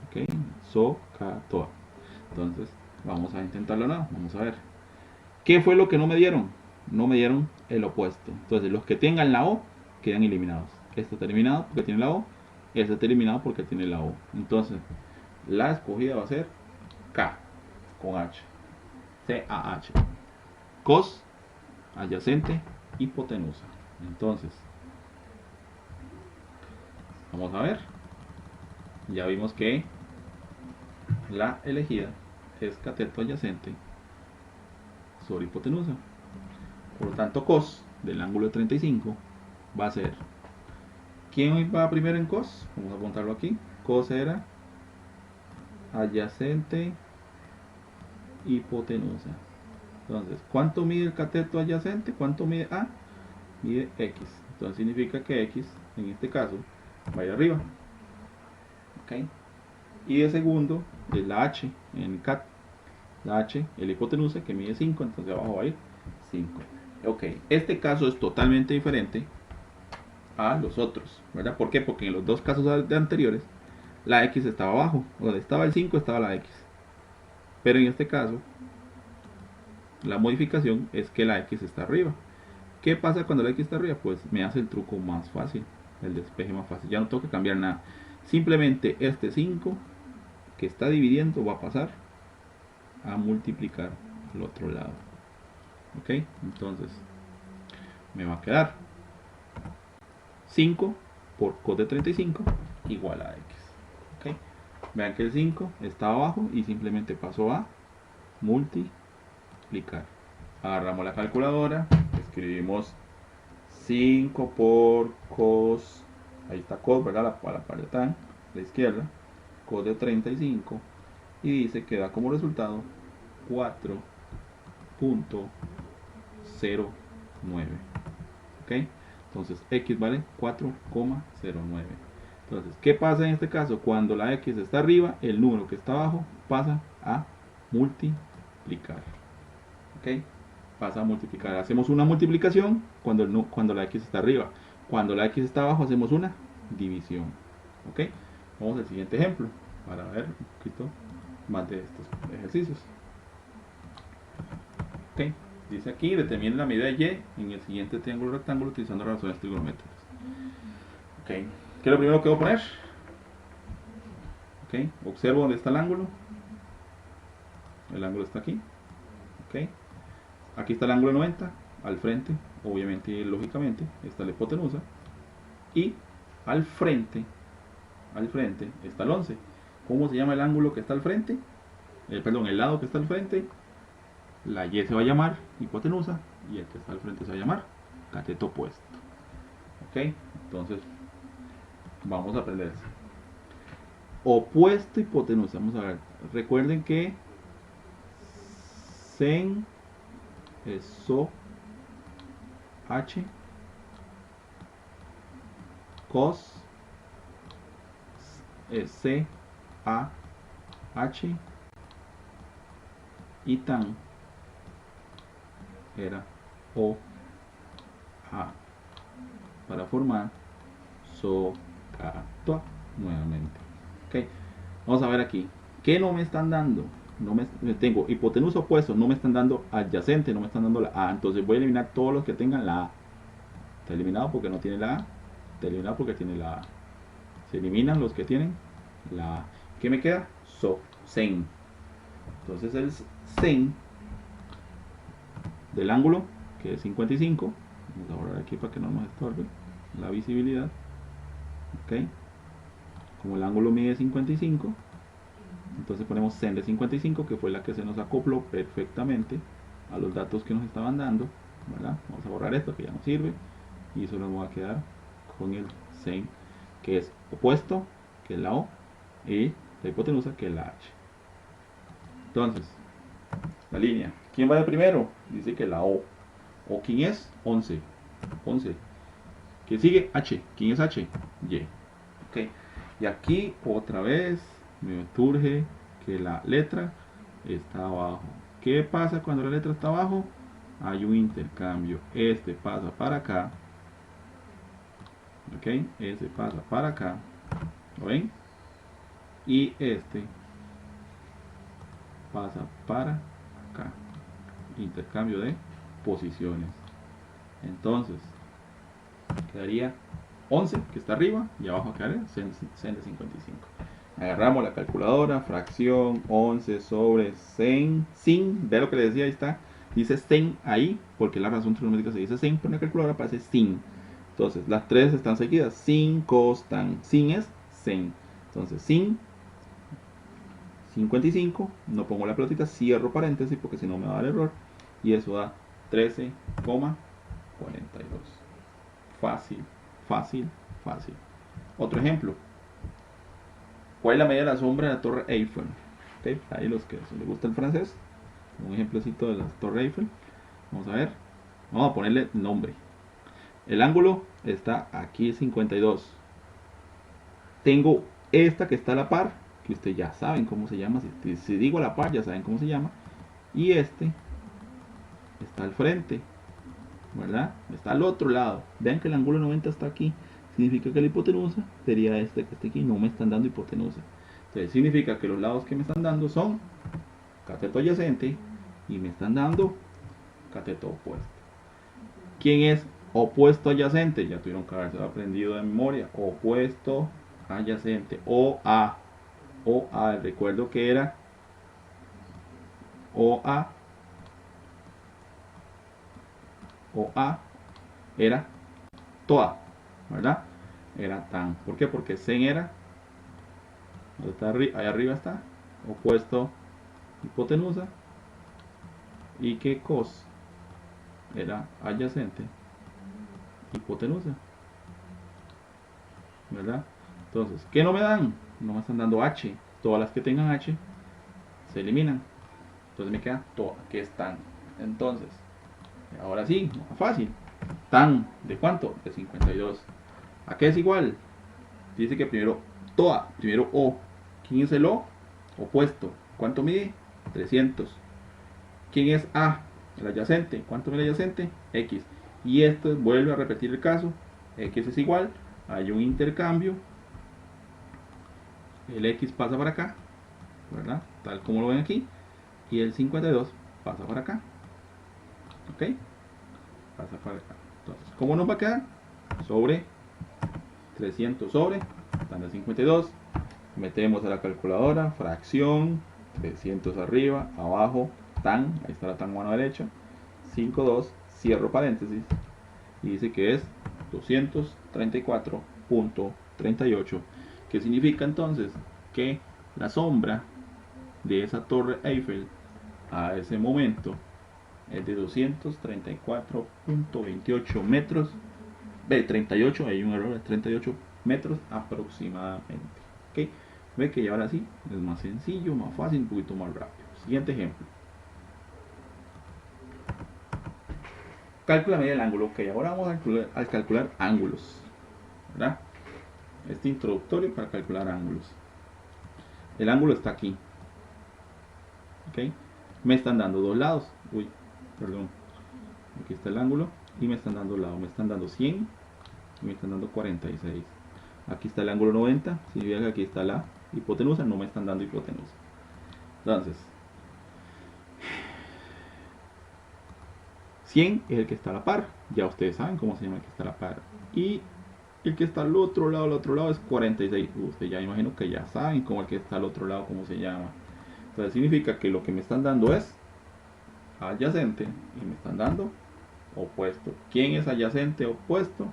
S1: Ok, SOHCAHTOA. Entonces, vamos a intentarlo ahora. Vamos a ver. ¿Qué fue lo que no me dieron? No me dieron el opuesto. Entonces, los que tengan la O quedan eliminados. Este está eliminado porque tiene la O. Este está eliminado porque tiene la O. Entonces, la escogida va a ser K con H. CAH. Cos adyacente hipotenusa. Entonces, vamos a ver. Ya vimos que la elegida es cateto adyacente sobre hipotenusa. Por lo tanto, cos del ángulo de 35 va a ser, ¿quién va primero en cos? Vamos a apuntarlo aquí. Cos era adyacente hipotenusa. Entonces, ¿cuánto mide el cateto adyacente? ¿Cuánto mide A? Mide X. Entonces significa que X, en este caso, va a ir arriba. ¿Ok? Y de segundo es la H en el cat. La H es la hipotenusa que mide 5, entonces abajo va a ir 5. Ok, este caso es totalmente diferente a los otros, ¿verdad? ¿Por qué? Porque en los dos casos anteriores la X estaba abajo, donde estaba el 5 estaba la X. Pero en este caso, la modificación es que la X está arriba. ¿Qué pasa cuando la X está arriba? Pues me hace el truco más fácil, el despeje más fácil. Ya no tengo que cambiar nada. Simplemente este 5 que está dividiendo va a pasar a multiplicar al otro lado. Ok, entonces me va a quedar 5 por cos de 35 igual a X. Ok, vean que el 5 está abajo y simplemente pasó a multiplicar. Agarramos la calculadora, escribimos 5 por cos, ahí está cos, ¿verdad? A la parte tan, a la izquierda, cos de 35, y dice que da como resultado 4.09. ¿Ok? Entonces X vale 4,09. Entonces, ¿qué pasa en este caso? Cuando la X está arriba, el número que está abajo pasa a multiplicar. ¿Ok? Pasa a multiplicar. Hacemos una multiplicación cuando la X está arriba. Cuando la X está abajo, hacemos una división. ¿Ok? Vamos al siguiente ejemplo para ver un poquito más de estos ejercicios. Ok, dice aquí, determine la medida de Y en el siguiente triángulo rectángulo utilizando razones trigonométricas. Ok, ¿qué es lo primero que voy a poner? Ok, observo dónde está el ángulo. El ángulo está aquí. Ok, aquí está el ángulo 90, al frente, obviamente, lógicamente, está la hipotenusa. Y al frente está el 11. ¿Cómo se llama el ángulo que está al frente? Perdón, el lado que está al frente. La Y se va a llamar hipotenusa y el que está al frente se va a llamar cateto opuesto. Ok, entonces vamos a aprender eso. Opuesto hipotenusa, vamos a ver. Recuerden que sen es so h, cos es c a h y tan era o a para formar so ca tua nuevamente. Ok, vamos a ver aquí. ¿Qué no me están dando? No me tengo hipotenusa opuesto, no me están dando adyacente, no me están dando la A. Entonces voy a eliminar todos los que tengan la A. Está eliminado porque no tiene la A. Está eliminado porque tiene la A. Se eliminan los que tienen la A. ¿Qué me queda? So, sen. Entonces el sen del ángulo, que es 55. Vamos a borrar aquí para que no nos estorbe la visibilidad. Ok. Como el ángulo mide 55, entonces ponemos sen de 55, que fue la que se nos acopló perfectamente a los datos que nos estaban dando, ¿verdad? Vamos a borrar esto que ya no sirve y solo nos va a quedar con el sen, que es opuesto, que es la O, y la hipotenusa, que es la H. Entonces, la línea, ¿quién va de primero? Dice que la O. ¿O quién es? 11. 11. ¿Quién sigue? H. ¿Quién es H? Y. Ok. Y aquí otra vez me surge que la letra está abajo. ¿Qué pasa cuando la letra está abajo? Hay un intercambio. Este pasa para acá. Ok. Este pasa para acá. ¿Lo ven? Y este pasa para acá. Intercambio de posiciones. Entonces, quedaría 11 que está arriba y abajo quedaría sen de 55. Agarramos la calculadora, fracción 11 sobre sen, sin, ve lo que le decía, ahí está, dice sen ahí, porque la razón trigonométrica se dice sen, pero en la calculadora aparece sin. Entonces, las tres están seguidas, sin, cos, tan, sin es sen. Entonces, sin 55, no pongo la pelotita, cierro paréntesis porque si no me va a dar error, y eso da 13,42. Fácil, fácil, fácil. Otro ejemplo. ¿Cuál es la medida de la sombra de la Torre Eiffel? ¿Okay? Ahí los que les gusta el francés. Un ejemplecito de la Torre Eiffel. Vamos a ver. Vamos a ponerle nombre. El ángulo está aquí 52. Tengo esta que está a la par, que ustedes ya saben cómo se llama. Si digo a la par, ya saben cómo se llama. Y este está al frente, ¿verdad? Está al otro lado. Vean que el ángulo 90 está aquí. Significa que la hipotenusa sería este que está aquí. No me están dando hipotenusa. Entonces significa que los lados que me están dando son cateto adyacente y me están dando cateto opuesto. ¿Quién es opuesto adyacente? Ya tuvieron que haberse aprendido de memoria. Opuesto adyacente. OA. OA. Recuerdo que era OA. OA era TOA, ¿verdad? Era tan. ¿Por qué? Porque sen era, está ahí arriba está, opuesto hipotenusa, y que cos era adyacente hipotenusa, ¿verdad? Entonces, ¿qué no me dan? No me están dando H. Todas las que tengan H se eliminan. Entonces me queda TOA, que es tan. Entonces, ahora sí, más fácil. Tan, ¿de cuánto? De 52. ¿A qué es igual? Dice que primero TOA, primero O. ¿Quién es el O? Opuesto. ¿Cuánto mide? 300. ¿Quién es A? El adyacente. ¿Cuánto mide el adyacente? X. Y esto vuelve a repetir el caso. X es igual. Hay un intercambio. El X pasa para acá, ¿verdad? Tal como lo ven aquí. Y el 52 pasa para acá. ¿Ok? Pasa para acá. Entonces, ¿cómo nos va a quedar? Sobre 300 sobre tan de 52. Metemos a la calculadora, fracción, 300 arriba, abajo, tan, ahí está la tan mano derecha, 52, cierro paréntesis, y dice que es 234,38, que significa entonces que la sombra de esa Torre Eiffel a ese momento es de 234.28 metros. 38, hay un error, es 38 metros aproximadamente. ¿Ok? Ve que ya ahora sí es más sencillo, más fácil, un poquito más rápido. Siguiente ejemplo. Calcula media del ángulo. Ok, ahora vamos a calcular ángulos. ¿Verdad? Este introductorio para calcular ángulos. El ángulo está aquí. ¿Ok? Me están dando dos lados. Uy, perdón. Aquí está el ángulo y me están dando lado. Me están dando 100 y me están dando 46. Aquí está el ángulo 90. Significa que aquí está la hipotenusa. No me están dando hipotenusa. Entonces, 100 es el que está a la par. Ya ustedes saben cómo se llama el que está a la par. Y el que está al otro lado es 46. Ustedes ya imagino que ya saben cómo el que está al otro lado, cómo se llama. Entonces significa que lo que me están dando es adyacente y me están dando opuesto. ¿Quién es adyacente, opuesto?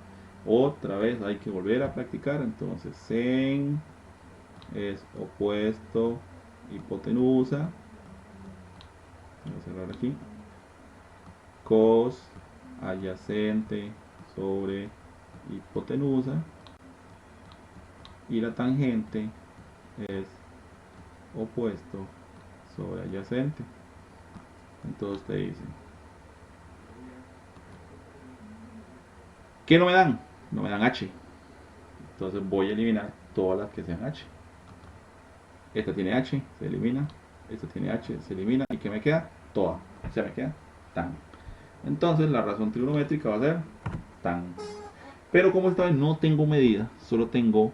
S1: Otra vez hay que volver a practicar. Entonces sen es opuesto, hipotenusa. Voy a cerrar aquí. Cos adyacente sobre hipotenusa. Y la tangente es opuesto sobre adyacente. Entonces te dicen, ¿qué no me dan? No me dan H. Entonces voy a eliminar todas las que sean H. Esta tiene H, se elimina. Esta tiene H, se elimina. ¿Y qué me queda? Toda. O sea, me queda tan. Entonces la razón trigonométrica va a ser tan. Pero como esta vez no tengo medida, solo tengo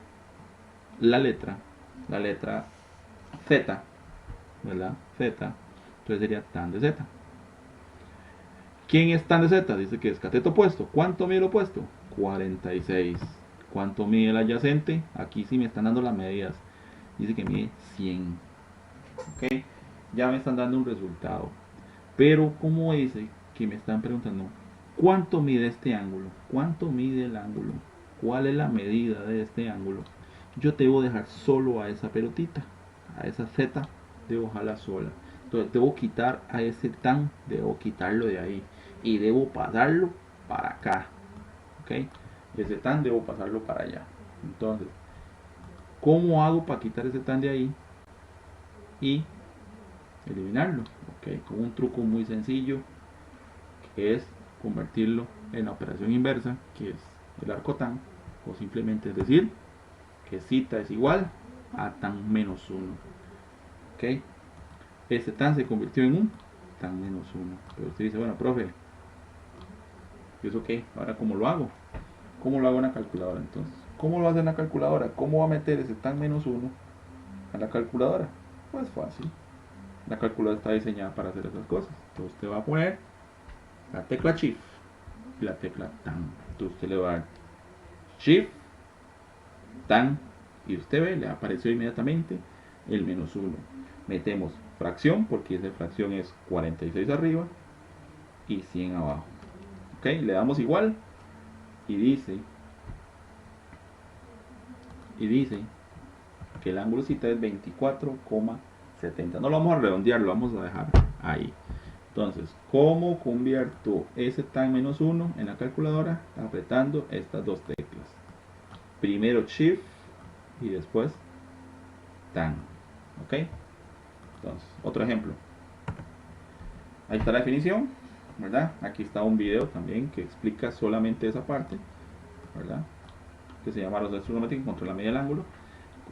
S1: la letra Z, ¿verdad? Z. Entonces sería tan de Z. ¿Quién es tan de Z? Dice que es cateto opuesto. ¿Cuánto mide el opuesto? 46. ¿Cuánto mide el adyacente? Aquí sí me están dando las medidas. Dice que mide 100. ¿Ok? Ya me están dando un resultado. Pero como dice que me están preguntando, ¿cuánto mide este ángulo? ¿Cuánto mide el ángulo? ¿Cuál es la medida de este ángulo? Yo debo dejar solo a esa pelotita, a esa Z, debo dejarla sola. Entonces debo quitar a ese tan, debo quitarlo de ahí y debo pasarlo para acá. ¿Ok? Ese tan debo pasarlo para allá. Entonces, ¿cómo hago para quitar ese tan de ahí y eliminarlo? ¿Ok? Con un truco muy sencillo, que es convertirlo en la operación inversa, que es el arco tan, o simplemente decir que zeta es igual a tan menos 1. ¿Ok? Ese tan se convirtió en un tan menos 1. Pero usted dice, bueno, profe, ¿y eso qué? Ahora, ¿cómo lo hago? ¿Cómo lo hago en la calculadora entonces? ¿Cómo lo hace en la calculadora? ¿Cómo va a meter ese tan menos 1 a la calculadora? Pues fácil. La calculadora está diseñada para hacer esas cosas. Entonces usted va a poner la tecla Shift y la tecla tan. Entonces usted le va a dar Shift, tan, y usted ve, le apareció inmediatamente el menos 1. Metemos fracción, porque esa fracción es 46 arriba y 100 abajo. Ok, le damos igual y dice que el ángulo zeta es 24,70. No lo vamos a redondear, lo vamos a dejar ahí. Entonces, ¿cómo convierto ese tan menos 1 en la calculadora? Apretando estas dos teclas. Primero Shift y después tan. ¿Ok? Entonces, otro ejemplo. Ahí está la definición, ¿verdad? Aquí está un video también que explica solamente esa parte, ¿verdad? Que se llama razón trigonométrica contra la media del ángulo.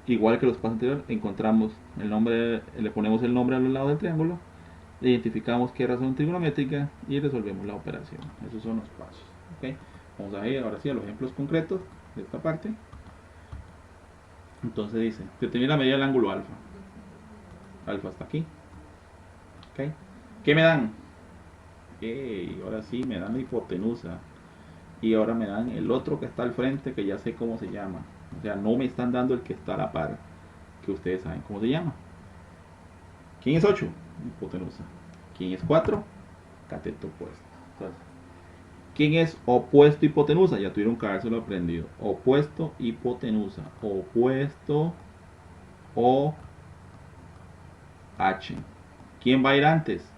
S1: Igual que los pasos anteriores, encontramos el nombre, le ponemos el nombre a los lados del triángulo, identificamos qué razón trigonométrica y resolvemos la operación. Esos son los pasos. ¿Ok? Vamos a ir ahora sí a los ejemplos concretos de esta parte. Entonces dice, determina la medida del ángulo alfa. Alfa está aquí. ¿Ok? ¿Qué me dan? Ahora sí me dan la hipotenusa. Y ahora me dan el otro que está al frente, que ya sé cómo se llama. O sea, no me están dando el que está a la par, que ustedes saben cómo se llama. ¿Quién es 8? Hipotenusa. ¿Quién es 4? Cateto opuesto. Entonces, ¿quién es opuesto hipotenusa? Ya tuvieron que habérselo aprendido. Opuesto hipotenusa. Opuesto o H. ¿Quién va a ir antes?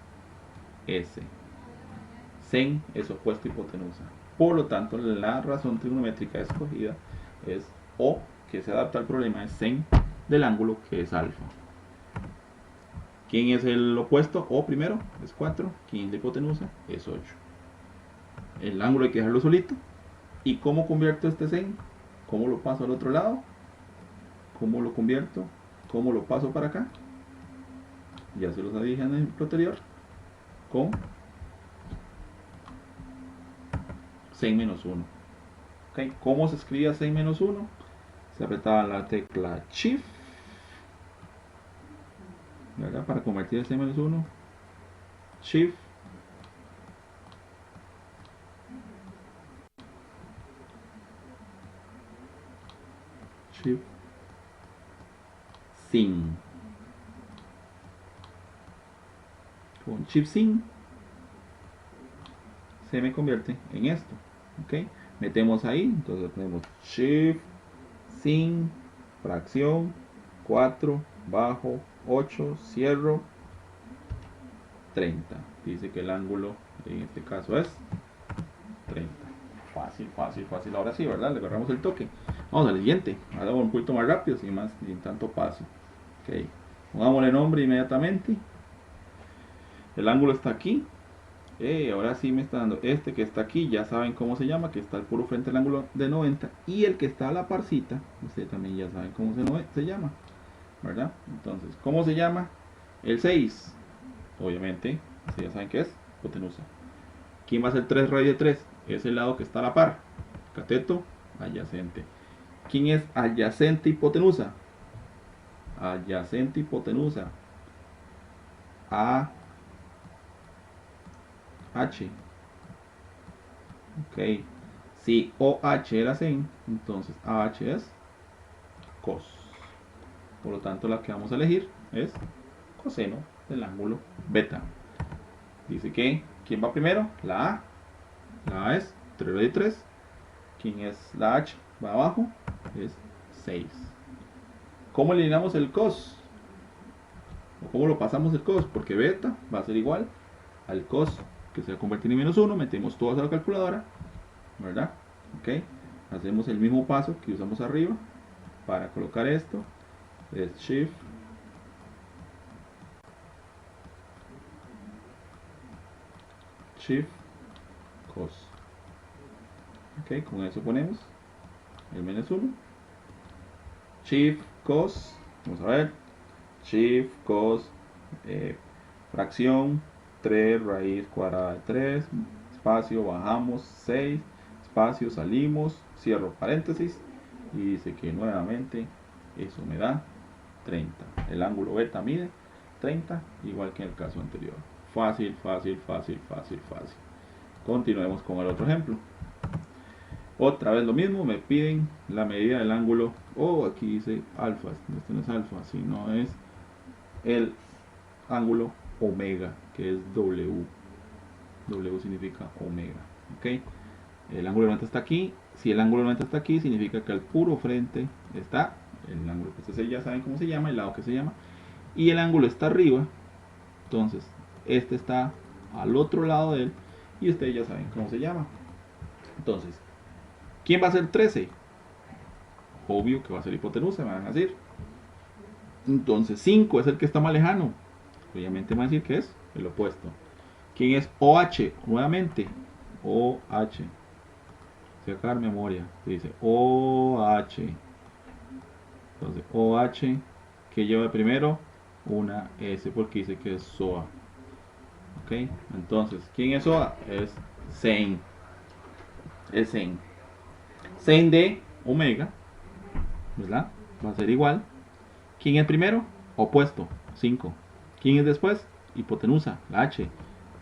S1: S. Sen es opuesto a hipotenusa. Por lo tanto, la razón trigonométrica escogida es O, que se adapta al problema, es sen del ángulo, que es alfa. ¿Quién es el opuesto? O primero, es 4. ¿Quién es la hipotenusa? Es 8. El ángulo hay que dejarlo solito. ¿Y cómo convierto este sen? ¿Cómo lo paso al otro lado? ¿Cómo lo convierto? ¿Cómo lo paso para acá? Ya se los dije en el ejemplo anterior. Con sen menos 1. ¿Okay? ¿Cómo se escribía sen menos 1? Se apretaba la tecla Shift, ¿verdad? Para convertir el sen menos 1. Shift. Shift. Sin. Con Shift sin se me convierte en esto. ¿Ok? Metemos ahí, entonces ponemos Shift sin fracción 4 bajo 8, cierro 30. Dice que el ángulo en este caso es 30. Fácil, fácil, fácil. Ahora sí, ¿verdad? Le agarramos el toque. Vamos al siguiente. Ahora un poquito más rápido, sin tanto paso. Ok. Pongámosle nombre inmediatamente. El ángulo está aquí. Ahora sí me está dando este que está aquí. Ya saben cómo se llama, que está al puro frente al ángulo de 90. Y el que está a la parcita, ustedes también ya saben cómo se llama, ¿verdad? Entonces, ¿cómo se llama? El 6. Obviamente, así ya saben que es hipotenusa. ¿Quién va a ser 3 raíz de 3? Es el lado que está a la par. Cateto, adyacente. ¿Quién es adyacente hipotenusa? Adyacente hipotenusa. A H. Ok. Si OH era sen, entonces AH es cos. Por lo tanto, la que vamos a elegir es coseno del ángulo beta. Dice que, ¿quién va primero? La A. La A es 3 raíz de 3. ¿Quién es la H? Va abajo. Es 6. ¿Cómo eliminamos el cos? ¿O cómo lo pasamos el cos? Porque beta va a ser igual al cos, que se va a convertir en menos 1. Metemos todas a la calculadora, ¿verdad? Ok. Hacemos el mismo paso que usamos arriba para colocar esto. Es Shift, Shift, cos. Ok, con eso ponemos el menos 1. Shift, cos. Vamos a ver. Shift, cos, fracción 3 raíz cuadrada de 3, espacio, bajamos 6, espacio, salimos, cierro paréntesis y dice que nuevamente eso me da 30. El ángulo beta mide 30, igual que en el caso anterior. Fácil, fácil, fácil, fácil, fácil. Continuemos con el otro ejemplo. Otra vez lo mismo, me piden la medida del ángulo. Aquí dice alfa, este no es alfa, sino es el ángulo omega, que es W. W significa omega. ¿Ok? El ángulo de 90 está aquí. Si el ángulo de 90 está aquí, significa que al puro frente está el ángulo que ustedes ya saben cómo se llama, el lado que se llama. Y el ángulo está arriba. Entonces, este está al otro lado de él. Y ustedes ya saben cómo se llama. Entonces, ¿quién va a ser 13? Obvio que va a ser hipotenusa, me van a decir. Entonces 5 es el que está más lejano. Obviamente me van a decir que es el opuesto. ¿Quién es OH? Nuevamente, OH. Sacar memoria. Dice OH. Entonces OH, que lleva primero una S porque dice que es SOA. Ok, entonces, ¿quién es SOA? Es sen. Es sen. Sen de omega, ¿verdad? Va a ser igual. ¿Quién es primero? Opuesto, 5. ¿Quién es después? Hipotenusa, la H,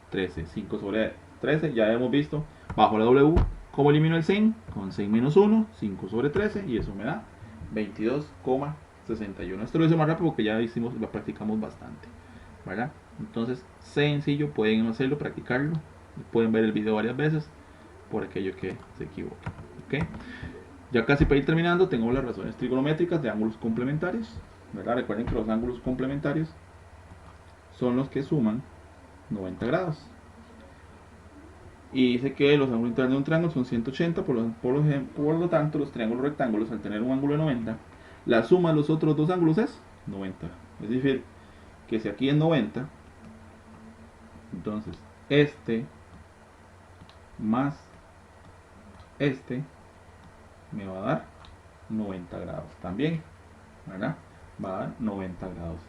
S1: 13. 5 sobre 13, ya hemos visto. Bajo la W, ¿cómo elimino el sen? Con sen menos 1, 5 sobre 13, y eso me da 22,61. Esto lo hice más rápido porque ya lo practicamos bastante, ¿verdad? Entonces, sencillo, pueden hacerlo, practicarlo. Pueden ver el video varias veces por aquello que se equivoquen. ¿Ok? Ya casi para ir terminando, tengo las razones trigonométricas de ángulos complementarios, ¿verdad? Recuerden que los ángulos complementarios son los que suman 90 grados. Y dice que los ángulos internos de un triángulo son 180, por lo tanto los triángulos rectángulos al tener un ángulo de 90, la suma de los otros dos ángulos es 90. Es decir, que si aquí es 90, entonces este más este me va a dar 90 grados también, ¿verdad? Va a dar 90 grados.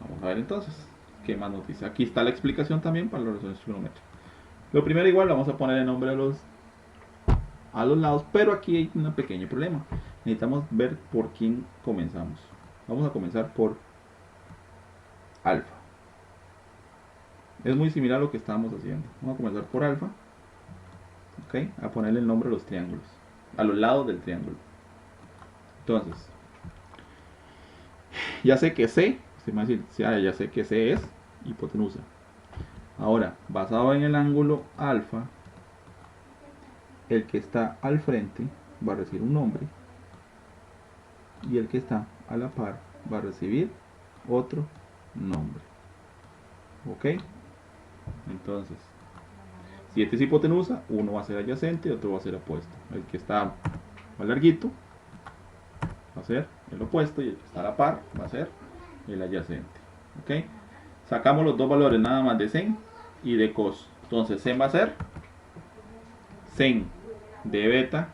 S1: Vamos a ver entonces qué más nos dice. Aquí está la explicación también para los resoluciones trigonométricas. Lo primero, igual vamos a poner el nombre a los lados, pero aquí hay un pequeño problema. Necesitamos ver por quién comenzamos. Vamos a comenzar por alfa. Es muy similar a lo que estábamos haciendo. Vamos a comenzar por alfa. Ok, a ponerle el nombre a los triángulos, a los lados del triángulo. Entonces, ya sé que C, se me va a decir, ya sé que C es hipotenusa. Ahora, basado en el ángulo alfa, el que está al frente va a recibir un nombre y el que está a la par va a recibir otro nombre. Ok, entonces, si este es hipotenusa, uno va a ser adyacente y otro va a ser opuesto. El que está más larguito va a ser el opuesto y el que está a la par va a ser el adyacente. Ok, sacamos los dos valores nada más de sen y de cos. Entonces sen va a ser sen de beta,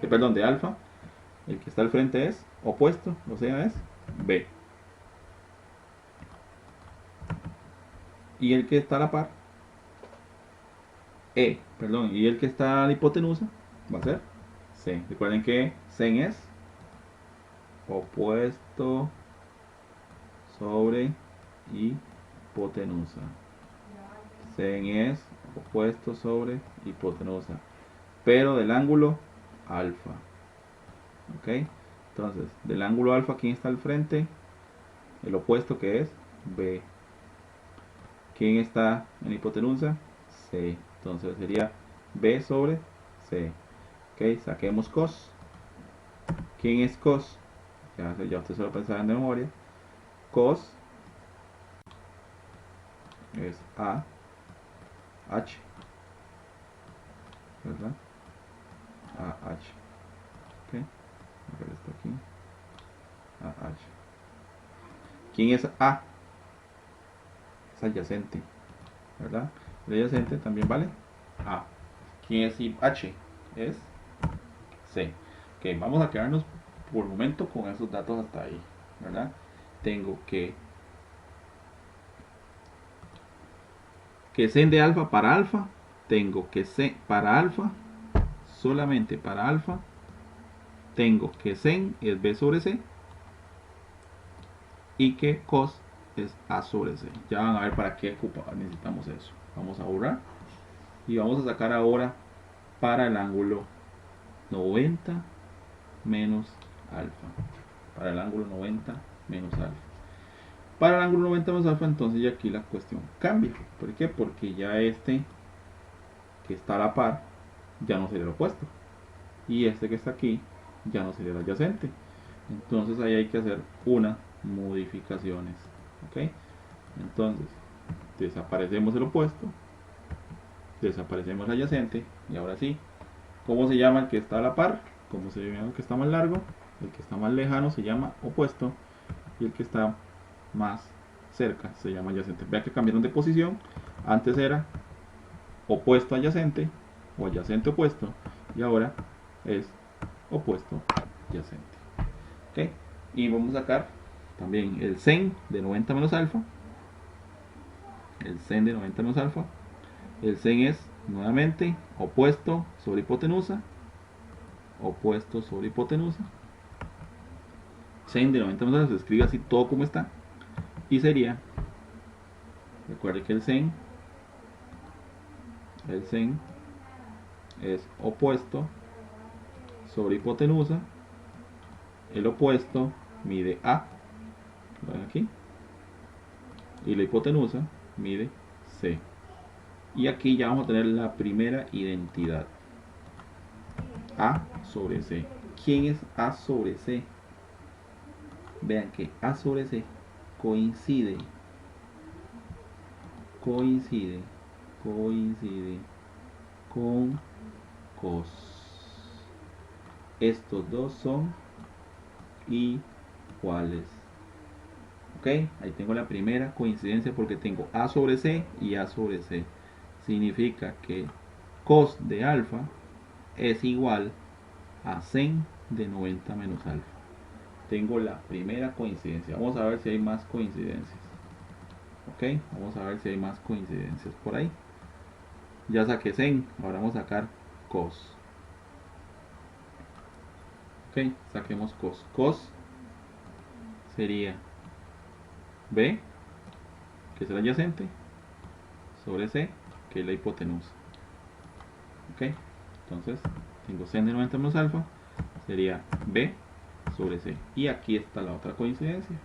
S1: perdón, de alfa. El que está al frente es opuesto, o sea es b. Y el que está a la par, perdón, y el que está a la hipotenusa va a ser c. Recuerden que sen es opuesto sobre hipotenusa. Sen es opuesto sobre hipotenusa, pero del ángulo alfa. Ok, entonces del ángulo alfa, ¿quién está al frente? El opuesto, que es b. ¿Quién está en hipotenusa? C. Entonces sería b sobre c. Ok, saquemos cos. ¿Quién es cos? Ya usted se lo pensaba en memoria. Cos es a h, ¿verdad? a h. Ok, a ver esto aquí. a h. ¿Quién es a? Es adyacente, ¿verdad? El adyacente también vale a. ¿Quién es h? Es c. Ok, vamos a quedarnos por el momento con esos datos hasta ahí, ¿verdad? Tengo que sen de alfa para alfa, tengo que c para alfa, solamente para alfa, tengo que sen es b sobre c y que cos es a sobre c. Ya van a ver para qué necesitamos eso. Vamos a borrar y vamos a sacar ahora para el ángulo 90 menos alfa. Para el ángulo 90 menos alfa. Para el ángulo 90 menos alfa, entonces ya aquí la cuestión cambia. ¿Por qué? Porque ya este que está a la par ya no sería el opuesto. Y este que está aquí ya no sería el adyacente. Entonces ahí hay que hacer unas modificaciones. ¿Ok? Entonces, desaparecemos el opuesto, desaparecemos el adyacente y ahora sí, ¿cómo se llama el que está a la par? ¿Cómo se llama el que está más largo? El que está más lejano se llama opuesto y el que está más cerca se llama adyacente. Vea que cambiaron de posición. Antes era opuesto adyacente o adyacente opuesto y ahora es opuesto adyacente. ¿Ok? Y vamos a sacar también el sen de 90 menos alfa. El sen de 90 menos alfa. El sen es nuevamente opuesto sobre hipotenusa. Opuesto sobre hipotenusa. Sen de 90 menos alfa se escribe así todo como está. Y sería, recuerde que el sen es opuesto sobre hipotenusa. El opuesto mide a, ¿lo ven aquí? Y la hipotenusa mide c. Y aquí ya vamos a tener la primera identidad. A sobre c. ¿Quién es a sobre c? Vean que a sobre c coincide coincide con cos. Estos dos son iguales. Ok, ahí tengo la primera coincidencia porque tengo A sobre C y A sobre C. Significa que cos de alfa es igual a sen de 90 menos alfa. Tengo la primera coincidencia. Vamos a ver si hay más coincidencias. Ok, vamos a ver si hay más coincidencias por ahí. Ya saqué sen, ahora vamos a sacar cos. Ok, saquemos cos. Cos sería B, que es el adyacente, sobre C, que es la hipotenusa. Ok, entonces tengo sen de 90 menos alfa, sería B sobre C. Y aquí está la otra coincidencia.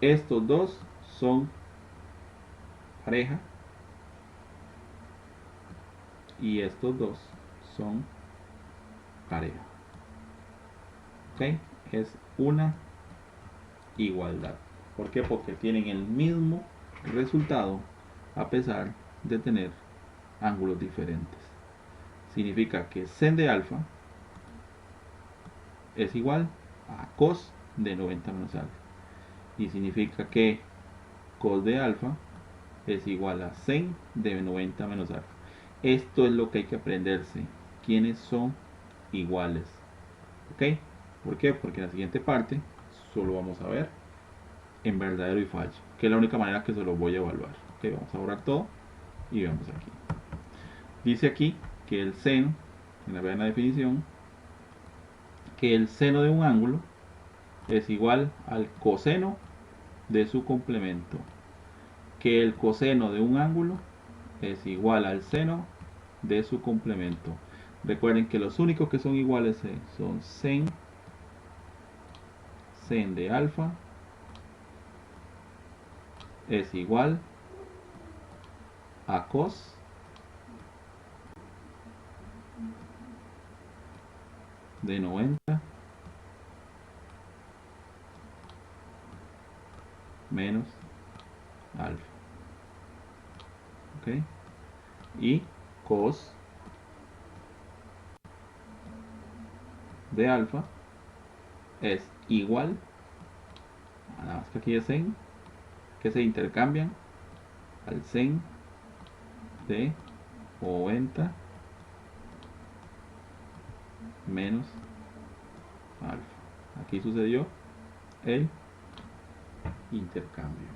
S1: Estos dos son pareja y estos dos son pareja. Ok, es una igualdad. ¿Por qué? Porque tienen el mismo resultado a pesar de tener ángulos diferentes. Significa que sen de alfa es igual a cos de 90 menos alfa. Y significa que cos de alfa es igual a sen de 90 menos alfa. Esto es lo que hay que aprenderse. ¿Quiénes son iguales? ¿Ok? ¿Por qué? Porque en la siguiente parte solo vamos a ver en verdadero y falso, que es la única manera que se lo voy a evaluar. Ok, vamos a borrar todo y vemos aquí. Dice aquí que el seno, en la definición, que el seno de un ángulo es igual al coseno de su complemento. Que el coseno de un ángulo es igual al seno de su complemento. Recuerden que los únicos que son iguales son sen de alfa es igual a cos de 90 menos alfa. ¿Ok? Y cos de alfa es igual, nada más que aquí es sen, que se intercambian al sen de 90 menos alfa. Aquí sucedió el intercambio.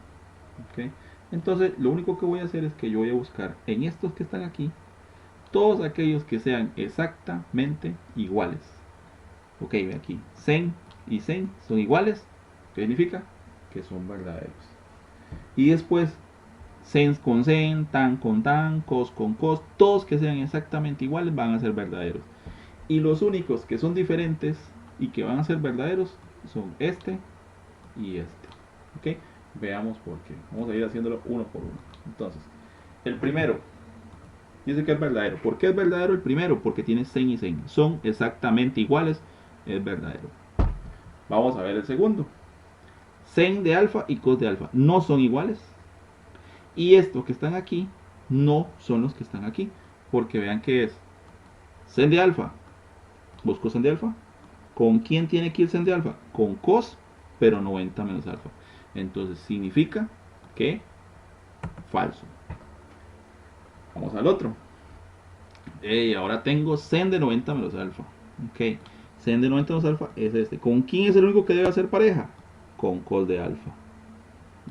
S1: ¿Okay? Entonces lo único que voy a hacer es que yo voy a buscar en estos que están aquí todos aquellos que sean exactamente iguales. Ok, ve aquí, sen y sen son iguales. ¿Qué significa? Que son verdaderos. Y después sen con sen, tan con tan, cos con cos, todos que sean exactamente iguales van a ser verdaderos. Y los únicos que son diferentes y que van a ser verdaderos son este y este. ¿Ok? Veamos por qué. Vamos a ir haciéndolo uno por uno. Entonces, el primero dice que es verdadero. ¿Por qué es verdadero el primero? Porque tiene sen y sen. Son exactamente iguales. Es verdadero. Vamos a ver el segundo. Sen de alfa y cos de alfa no son iguales. Y estos que están aquí no son los que están aquí. Porque vean que es sen de alfa. Busco sen de alfa. ¿Con quién tiene que ir sen de alfa? Con cos, pero 90 menos alfa. Entonces significa que falso. Vamos al otro. Ahora tengo sen de 90 menos alfa. Ok. Sen de 90 menos alfa es este. ¿Con quién es el único que debe hacer pareja? Con cos de alfa.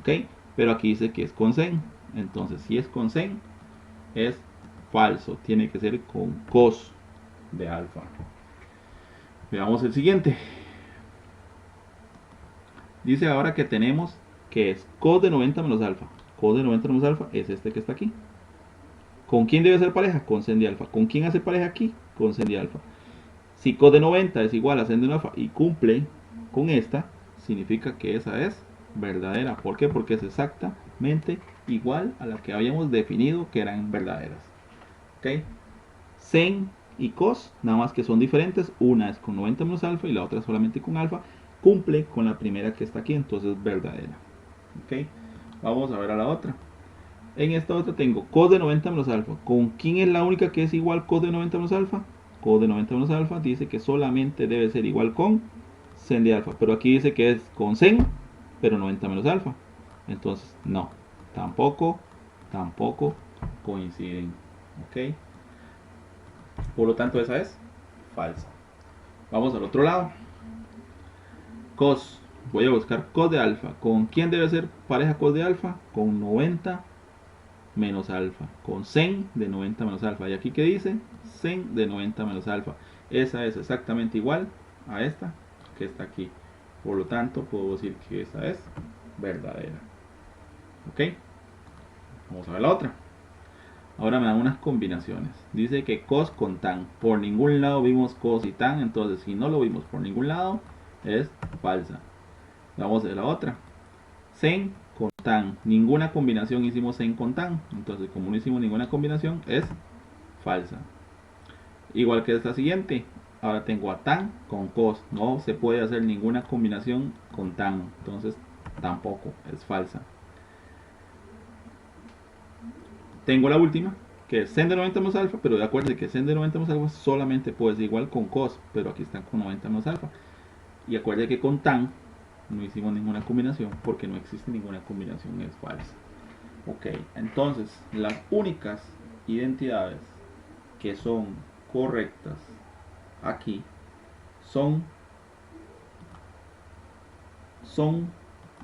S1: Ok. Pero aquí dice que es con sen. Entonces, si es con sen, es falso. Tiene que ser con cos de alfa. Veamos el siguiente. Dice ahora que tenemos que es cos de 90 menos alfa. Cos de 90 menos alfa es este que está aquí. ¿Con quién debe ser pareja? Con sen de alfa. ¿Con quién hace pareja aquí? Con sen de alfa. Si cos de 90 es igual a sen de alfa y cumple con esta, significa que esa es verdadera. ¿Por qué? Porque es exactamente igual a la que habíamos definido que eran verdaderas. ¿Ok? Sen y cos, nada más que son diferentes. Una es con 90 menos alfa y la otra solamente con alfa. Cumple con la primera que está aquí, entonces es verdadera. ¿Ok? Vamos a ver a la otra. En esta otra tengo cos de 90 menos alfa. ¿Con quién es la única que es igual cos de 90 menos alfa? Cos de 90 menos alfa dice que solamente debe ser igual con sen de alfa. Pero aquí dice que es con sen, pero 90 menos alfa. Entonces, no. Tampoco coinciden. ¿Ok? Por lo tanto, esa es falsa. Vamos al otro lado. Cos. Voy a buscar cos de alfa. ¿Con quién debe ser pareja cos de alfa? Con 90 menos alfa. Con sen de 90 menos alfa. ¿Y aquí qué dice? Sen de 90 menos alfa. Esa es exactamente igual a esta que está aquí. Por lo tanto, puedo decir que esa es verdadera. ¿Ok? Vamos a ver la otra. Ahora me dan unas combinaciones. Dice que cos con tan. Por ningún lado vimos cos y tan. Entonces, si no lo vimos por ningún lado, es falsa. Vamos a ver la otra. Sen con tan. Ninguna combinación hicimos sen con tan. Entonces, como no hicimos ninguna combinación, es falsa. Igual que esta siguiente. Ahora tengo a tan con cos. No se puede hacer ninguna combinación con tan. Entonces, tampoco es falsa. Tengo la última, que es sen de 90 menos alfa, pero de acuerdo que sen de 90 menos alfa solamente puede ser igual con cos, pero aquí están con 90 menos alfa. Y acuerde que con tan no hicimos ninguna combinación porque no existe ninguna combinación, es falsa. Ok, entonces las únicas identidades que son correctas aquí son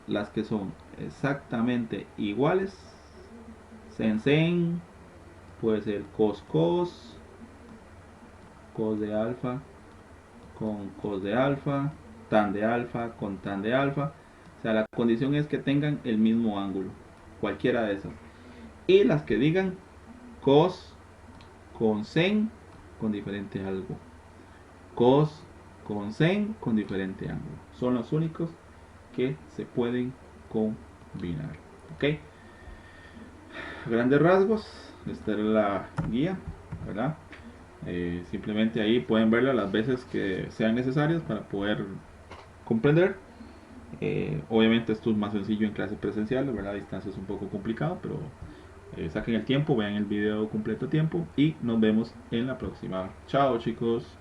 S1: las que son exactamente iguales. Sen puede ser cos de alfa con cos de alfa, tan de alfa con tan de alfa. O sea, la condición es que tengan el mismo ángulo, cualquiera de esas. Y las que digan cos con sen con diferente algo, cos con sen con diferente ángulo. Son los únicos que se pueden combinar. ¿Ok? A grandes rasgos, esta es la guía, ¿verdad? Simplemente ahí pueden verla las veces que sean necesarias para poder comprender. Obviamente esto es más sencillo en clase presencial, ¿verdad? A distancia es un poco complicado, pero saquen el tiempo, vean el video completo a tiempo y nos vemos en la próxima. Chao chicos.